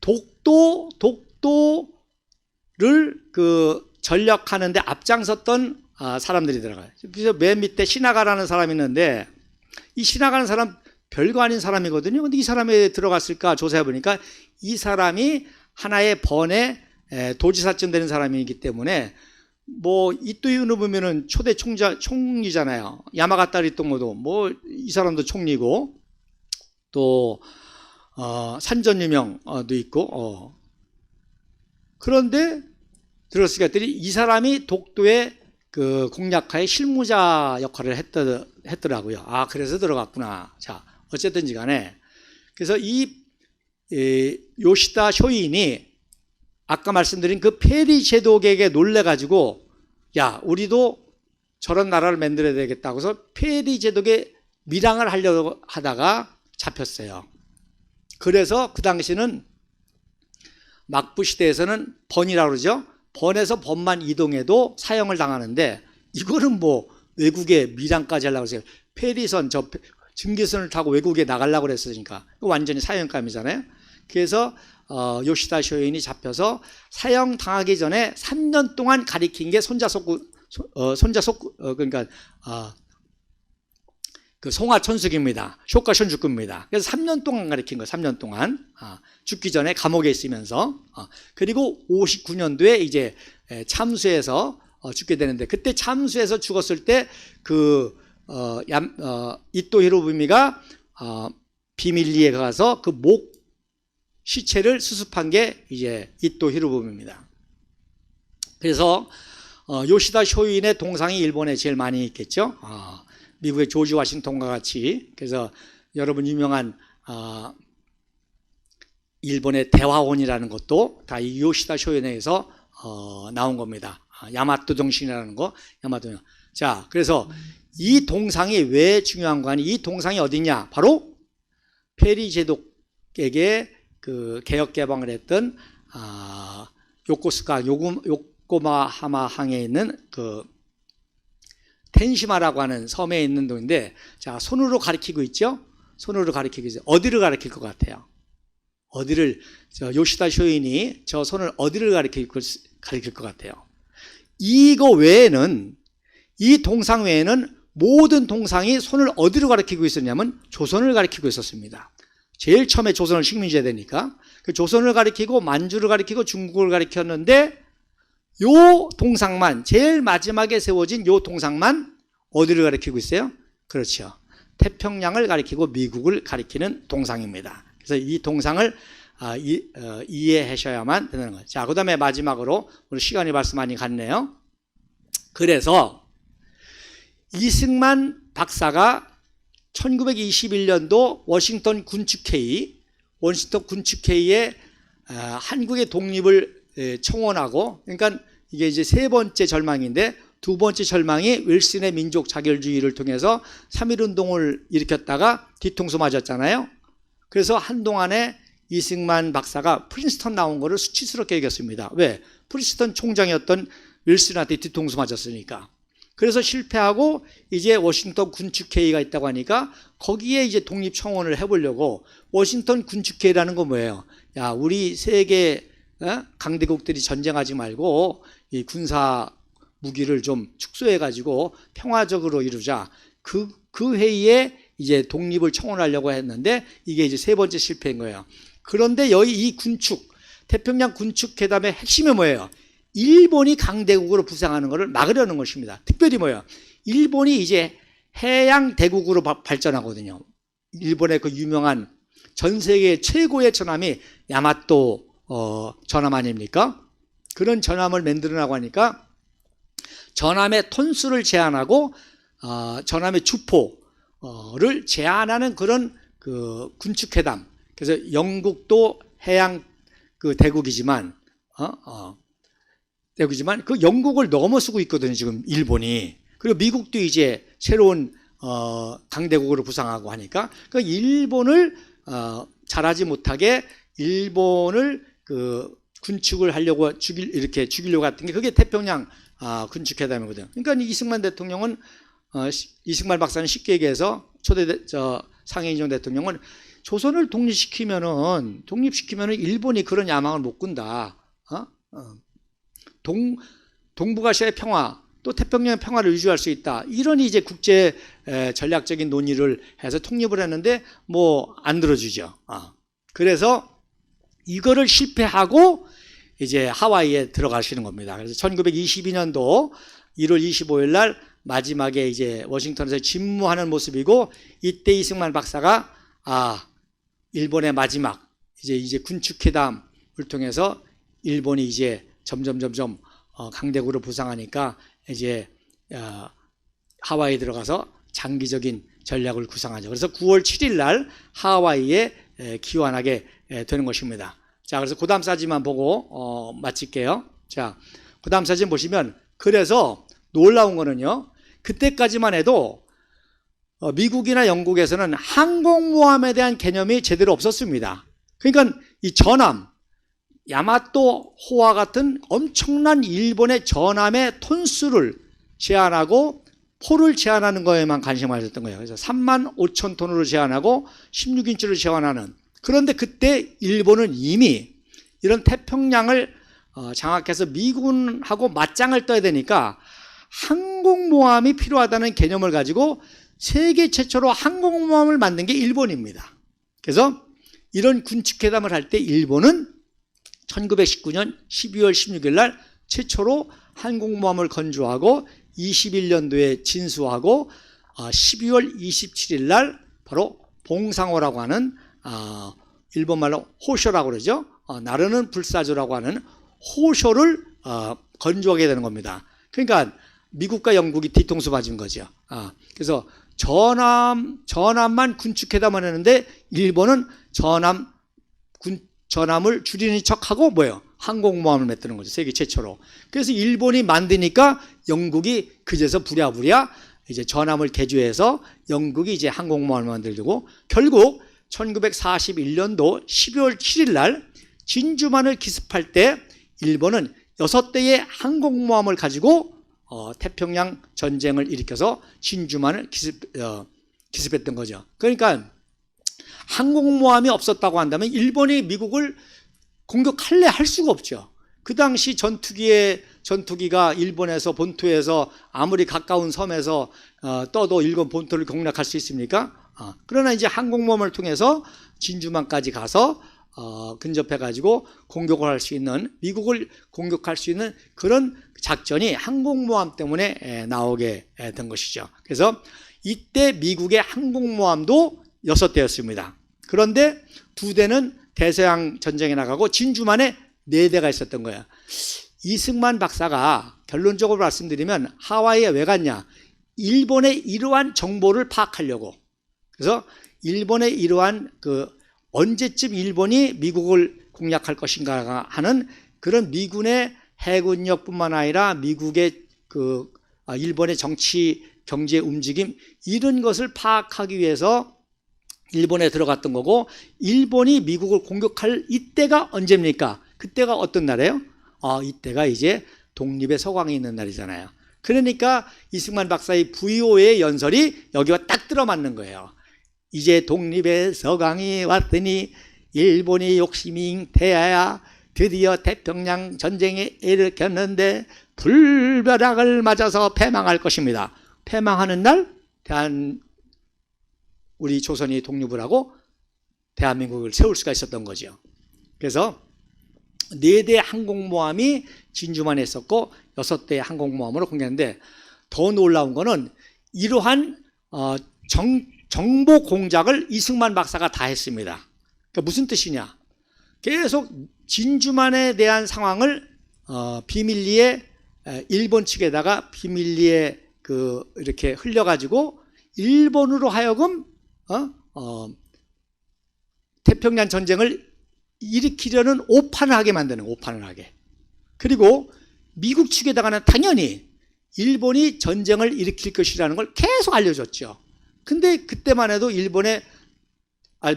독도를 그 전력하는데 앞장섰던 사람들이 들어가요. 그래서 맨 밑에 시나가라는 사람이 있는데 이 시나가라는 사람 별거 아닌 사람이거든요. 근데 이 사람이 들어갔을까 조사해 보니까 이 사람이 하나의 번에 도지사쯤 되는 사람이기 때문에 뭐 이토유노 보면은 초대 총리잖아요. 야마가타 리토모도 뭐 이 사람도 총리고 또 산전유명도 있고 그런데 들었으니까 이 사람이 독도의 그 공략하에 실무자 역할을 했더라고요. 그래서 들어갔구나. 자, 어쨌든지 간에 그래서 이 요시다 쇼인이 아까 말씀드린 그 페리 제독에게 놀래가지고 야 우리도 저런 나라를 만들어야 되겠다고 해서 페리 제독에 밀항을 하려고 하다가 잡혔어요. 그래서 그 당시는 막부 시대에서는 번이라고 그러죠. 번에서 번만 이동해도 사형을 당하는데 이거는 뭐 외국에 밀항까지 하려고 했어요. 페리선 저 증기선을 타고 외국에 나가려고 그랬으니까 완전히 사형감이잖아요. 그래서 요시다 쇼인이 잡혀서 사형 당하기 전에 3년 동안 가리킨 게 그러니까 그 송화천숙입니다. 쇼카션주급입니다. 그래서 3년 동안 가리킨 거예요. 3년 동안 죽기 전에 감옥에 있으면서 그리고 59년도에 이제 참수해서 죽게 되는데 그때 참수해서 죽었을 때 그 이토 히로부미가 비밀리에 가서 그 목 시체를 수습한 게 이제 이토 히로부미입니다. 그래서 요시다 쇼인의 동상이 일본에 제일 많이 있겠죠. 미국의 조지 워싱턴과 같이. 그래서 여러분 유명한 일본의 대화원이라는 것도 다 이 요시다 쇼인에서 나온 겁니다. 야마토 정신이라는 거, 야마토. 자, 그래서 이 동상이 왜 중요한 거 아니? 이 동상이 어디냐? 바로 페리 제독에게 그 개혁 개방을 했던 요코스카 요코마하마 항에 있는 그 텐시마라고 하는 섬에 있는 동인데, 자 손으로 가리키고 있죠. 손으로 가리키고 있어요. 어디를 가리킬 것 같아요? 어디를 요시다 쇼인이 저 손을 어디를 가리킬 것 같아요? 이거 외에는 이 동상 외에는 모든 동상이 손을 어디로 가리키고 있었냐면 조선을 가리키고 있었습니다. 제일 처음에 조선을 식민지 되니까 그 조선을 가리키고 만주를 가리키고 중국을 가리켰는데 요 동상만 제일 마지막에 세워진 요 동상만 어디를 가리키고 있어요? 그렇죠. 태평양을 가리키고 미국을 가리키는 동상입니다. 그래서 이 동상을 이해하셔야만 되는 거예요. 자, 그 다음에 마지막으로 우리 시간이 벌써 많이 갔네요. 그래서 이승만 박사가 1921년도 워싱턴 군축회의에 한국의 독립을 청원하고, 그러니까 이게 이제 세 번째 절망인데 두 번째 절망이 윌슨의 민족 자결주의를 통해서 3.1운동을 일으켰다가 뒤통수 맞았잖아요. 그래서 한동안에 이승만 박사가 프린스턴 나온 거를 수치스럽게 여겼습니다. 왜? 프린스턴 총장이었던 윌슨한테 뒤통수 맞았으니까. 그래서 실패하고 이제 워싱턴 군축회의가 있다고 하니까 거기에 이제 독립청원을 해보려고. 워싱턴 군축회의라는 건 뭐예요? 야, 우리 세계 강대국들이 전쟁하지 말고 이 군사 무기를 좀 축소해가지고 평화적으로 이루자. 그 회의에 이제 독립을 청원하려고 했는데 이게 이제 세 번째 실패인 거예요. 그런데 여기 이 태평양 군축회담의 핵심이 뭐예요? 일본이 강대국으로 부상하는 것을 막으려는 것입니다. 특별히 뭐예요? 일본이 이제 해양 대국으로 발전하거든요. 일본의 그 유명한 전 세계 최고의 전함이 야마토 전함 아닙니까? 그런 전함을 만들어나고 하니까 전함의 톤수를 제한하고 전함의 주포를 제한하는 그런 그 군축회담. 그래서 영국도 해양 그 대국이지만 그 영국을 넘어서고 있거든요, 지금 일본이. 그리고 미국도 이제 새로운 강대국으로 부상하고 하니까 그 일본을 잘하지 못하게 일본을 그 군축을 하려고 이렇게 죽이려고 했던 게 그게 태평양 군축회담이거든요. 그러니까 이승만 대통령은 이승만 박사는 쉽게 얘기해서 상해인종 대통령은 조선을 독립시키면은 일본이 그런 야망을 못 꾼다. 동북아시아의 평화, 또 태평양의 평화를 유지할 수 있다. 이런 이제 국제 전략적인 논의를 해서 통립을 했는데 뭐 안 들어주죠. 그래서 이거를 실패하고 이제 하와이에 들어가시는 겁니다. 그래서 1922년도 1월 25일 날 마지막에 이제 워싱턴에서 집무하는 모습이고, 이때 이승만 박사가 일본의 마지막 이제 군축회담을 통해서 일본이 이제 점점 강대국으로 부상하니까 이제 하와이에 들어가서 장기적인 전략을 구상하죠. 그래서 9월 7일 날 하와이에 귀환하게 되는 것입니다. 자, 그래서 그 다음 사진만 보고 마칠게요. 자, 그 다음 사진 보시면, 그래서 놀라운 거는요, 그때까지만 해도 미국이나 영국에서는 항공모함에 대한 개념이 제대로 없었습니다. 그러니까 이 전함, 야마토호와 같은 엄청난 일본의 전함의 톤수를 제한하고 포를 제한하는 거에만 관심을 가졌던 거예요. 그래서 35,000톤으로 제한하고 16인치로 제한하는. 그런데 그때 일본은 이미 이런 태평양을 장악해서 미군하고 맞짱을 떠야 되니까 항공모함이 필요하다는 개념을 가지고 세계 최초로 항공모함을 만든 게 일본입니다. 그래서 이런 군축회담을 할 때 일본은 1919년 12월 16일 날 최초로 항공모함을 건조하고 21년도에 진수하고 12월 27일 날 바로 봉상호라고 하는 일본말로 호쇼라고 그러죠. 나르는 불사조라고 하는 호쇼를 건조하게 되는 겁니다. 그러니까 미국과 영국이 뒤통수 맞은 거죠. 그래서 전함만 군축회담을 했는데 일본은 전함을 줄이는 척하고 뭐예요? 항공모함을 만드는 거죠. 세계 최초로. 그래서 일본이 만드니까 영국이 그제서 부랴부랴 이제 전함을 개조해서 영국이 이제 항공모함을 만들고, 결국 1941년도 12월 7일 날 진주만을 기습할 때 일본은 6대의 항공모함을 가지고 태평양 전쟁을 일으켜서 진주만을 기습했던 거죠. 그러니까 항공모함이 없었다고 한다면 일본이 미국을 공격할래 할 수가 없죠. 그 당시 전투기가 일본에서 본토에서 아무리 가까운 섬에서 떠도 일본 본토를 공략할 수 있습니까? 그러나 이제 항공모함을 통해서 진주만까지 가서 근접해가지고 공격을 할 수 있는, 미국을 공격할 수 있는 그런 작전이 항공모함 때문에 나오게 된 것이죠. 그래서 이때 미국의 항공모함도 6대였습니다. 그런데 2대는 대서양 전쟁에 나가고 진주만에 4대가 있었던 거예요. 이승만 박사가 결론적으로 말씀드리면 하와이에 왜 갔냐? 일본의 이러한 정보를 파악하려고. 그래서 일본의 이러한 언제쯤 일본이 미국을 공략할 것인가 하는 그런 미군의 해군력뿐만 아니라 미국의 일본의 정치, 경제 움직임 이런 것을 파악하기 위해서 일본에 들어갔던 거고, 일본이 미국을 공격할 이때가 언제입니까? 그때가 어떤 날이에요? 이때가 이제 독립의 서광이 있는 날이잖아요. 그러니까 이승만 박사의 부의호의 연설이 여기와 딱 들어맞는 거예요. 이제 독립의 서광이 왔더니 일본이 욕심이 잉태하여 드디어 태평양 전쟁에 일으켰는데 불벼락을 맞아서 패망할 것입니다. 패망하는 날 우리 조선이 독립을 하고 대한민국을 세울 수가 있었던 거죠. 그래서 4대 항공모함이 진주만에 있었고 6대의 항공모함으로 공개했는데, 더 놀라운 거는 이러한 정보 공작을 이승만 박사가 다 했습니다. 그러니까 무슨 뜻이냐? 계속 진주만에 대한 상황을 비밀리에 일본 측에다가 비밀리에 이렇게 흘려가지고 일본으로 하여금 태평양 전쟁을 일으키려는 오판을 하게 만드는, 오판을 하게. 그리고 미국 측에다가는 당연히 일본이 전쟁을 일으킬 것이라는 걸 계속 알려줬죠. 근데 그때만 해도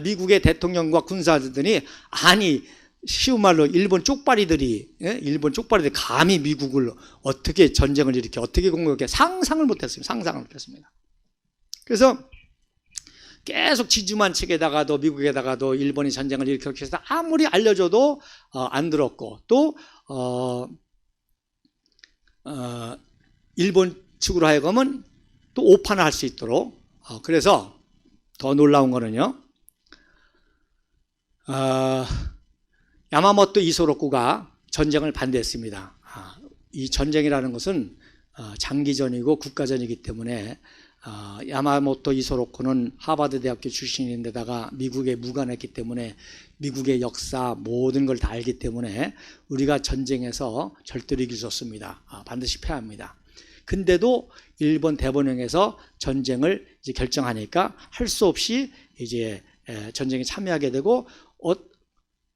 미국의 대통령과 군사들이, 아니 쉬운 말로 일본 쪽발이들이 감히 미국을 어떻게 전쟁을 일으켜 어떻게 공격해, 상상을 못했습니다. 그래서 계속 진주만 측에다가도 미국에다가도 일본이 전쟁을 일으켰기 위해서 아무리 알려줘도 안 들었고, 또 일본 측으로 하여금은 또 오판을 할 수 있도록, 그래서 더 놀라운 거는요, 야마모토 이소로쿠가 전쟁을 반대했습니다. 이 전쟁이라는 것은 장기전이고 국가전이기 때문에 야마모토 이소로쿠는 하버드 대학교 출신인데다가 미국에 무관했기 때문에 미국의 역사 모든 걸 다 알기 때문에 우리가 전쟁에서 절대로 이길 수 없습니다. 반드시 패합니다. 근데도 일본 대본영에서 전쟁을 이제 결정하니까 할 수 없이 이제 전쟁에 참여하게 되고,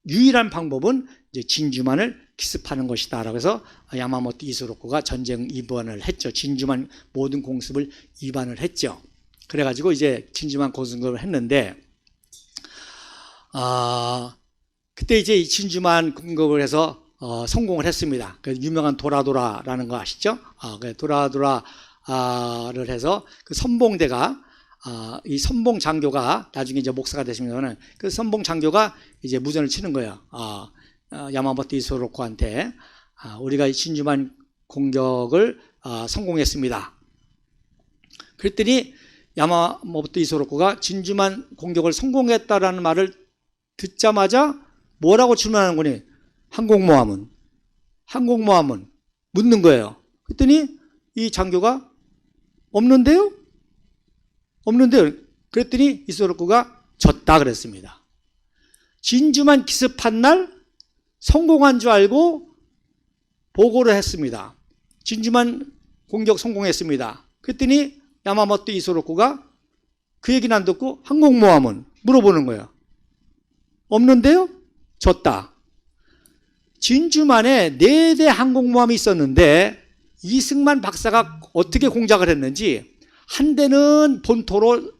유일한 방법은 이제 진주만을 기습하는 것이다라고 해서 야마모토 이소로쿠가 전쟁 위반을 했죠. 진주만 모든 공습을 위반을 했죠. 그래가지고 이제 진주만 공습을 했는데, 그때 이제 진주만 공격을 해서 성공을 했습니다. 그 유명한 도라도라라는 거 아시죠? 도라도라를 해서 그 선봉대가, 이 선봉 장교가 나중에 이제 목사가 됐습니다만, 그 선봉 장교가 이제 무전을 치는 거예요. 야마모토 이소로쿠한테 우리가 이 진주만 공격을 성공했습니다. 그랬더니 야마모토 이소로쿠가 진주만 공격을 성공했다라는 말을 듣자마자 뭐라고 질문하는 거니? 항공모함은 묻는 거예요. 그랬더니 이 장교가 없는데요? 그랬더니 이소로쿠가 졌다 그랬습니다. 진주만 기습한 날 성공한 줄 알고 보고를 했습니다. 진주만 공격 성공했습니다. 그랬더니 야마모토 이소로쿠가 그 얘기는 안 듣고 항공모함은 물어보는 거예요. 없는데요? 졌다. 진주만에 4대 항공모함이 있었는데 이승만 박사가 어떻게 공작을 했는지, 한 대는 본토로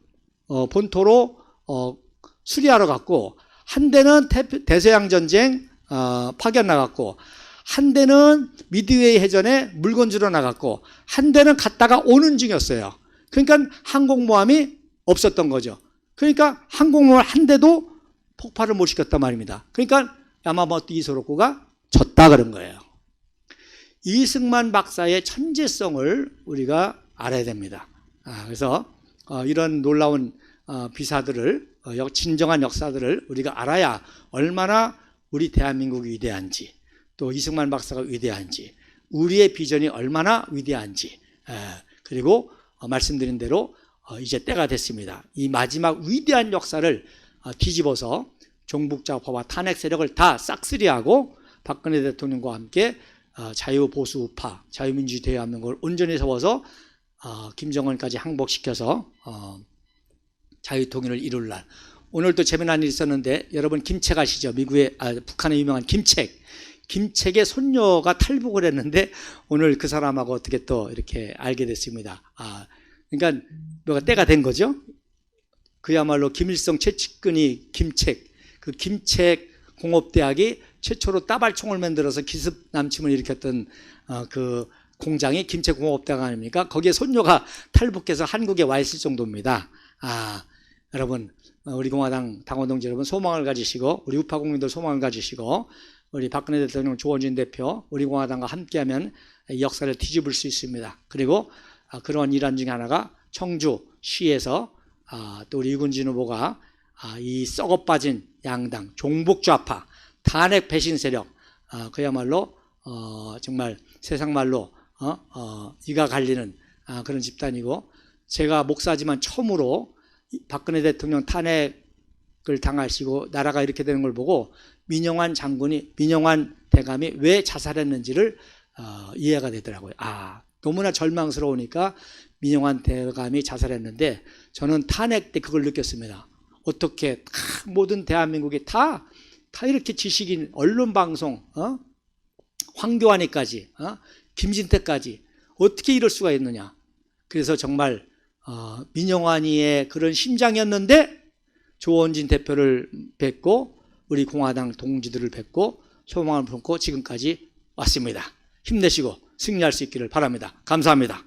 수리하러 갔고, 한 대는 대서양 전쟁 파견 나갔고, 한 대는 미드웨이 해전에 물건 주러 나갔고, 한 대는 갔다가 오는 중이었어요. 그러니까 항공모함이 없었던 거죠. 그러니까 항공모함 한 대도 폭발을 못 시켰단 말입니다. 그러니까 야마모토 이소로쿠가 졌다 그런 거예요. 이승만 박사의 천재성을 우리가 알아야 됩니다. 그래서 이런 놀라운 비사들을, 진정한 역사들을 우리가 알아야 얼마나 우리 대한민국이 위대한지, 또 이승만 박사가 위대한지, 우리의 비전이 얼마나 위대한지, 그리고 말씀드린 대로 이제 때가 됐습니다. 이 마지막 위대한 역사를 뒤집어서 종북좌파와 탄핵 세력을 다 싹쓸이하고 박근혜 대통령과 함께 자유보수우파, 자유민주주의 대한민국을 온전히 세워서 김정은까지 항복시켜서 자유통일을 이룰 날. 오늘 또 재미난 일이 있었는데, 여러분 김책 아시죠? 북한의 유명한 김책. 김책의 손녀가 탈북을 했는데 오늘 그 사람하고 어떻게 또 이렇게 알게 됐습니다. 그러니까 뭐가 때가 된 거죠. 그야말로 김일성 최측근이 김책, 그 김책 공업대학이 최초로 따발총을 만들어서 기습 남침을 일으켰던 그 공장이 김책공업대학 아닙니까? 거기에 손녀가 탈북해서 한국에 와 있을 정도입니다. 여러분, 우리 공화당 당원동지 여러분 소망을 가지시고, 우리 우파 국민들 소망을 가지시고, 우리 박근혜 대통령, 조원진 대표, 우리 공화당과 함께하면 이 역사를 뒤집을 수 있습니다. 그리고 그런 일환 중에 하나가 청주시에서 또 우리 이군진 후보가 이 썩어 빠진 양당, 종북좌파, 탄핵 배신 세력, 그야말로 정말 세상 말로 이가 갈리는 그런 집단이고, 제가 목사지만 처음으로 박근혜 대통령 탄핵을 당하시고 나라가 이렇게 되는 걸 보고 민영환 대감이 왜 자살했는지를 이해가 되더라고요. 너무나 절망스러우니까 민영환 대감이 자살했는데, 저는 탄핵 때 그걸 느꼈습니다. 어떻게 모든 대한민국이 다 이렇게 지식인, 언론방송, 황교안이까지, 김진태까지 어떻게 이럴 수가 있느냐. 그래서 정말 민영환이의 그런 심장이었는데 조원진 대표를 뵙고 우리 공화당 동지들을 뵙고 소망을 품고 지금까지 왔습니다. 힘내시고 승리할 수 있기를 바랍니다. 감사합니다.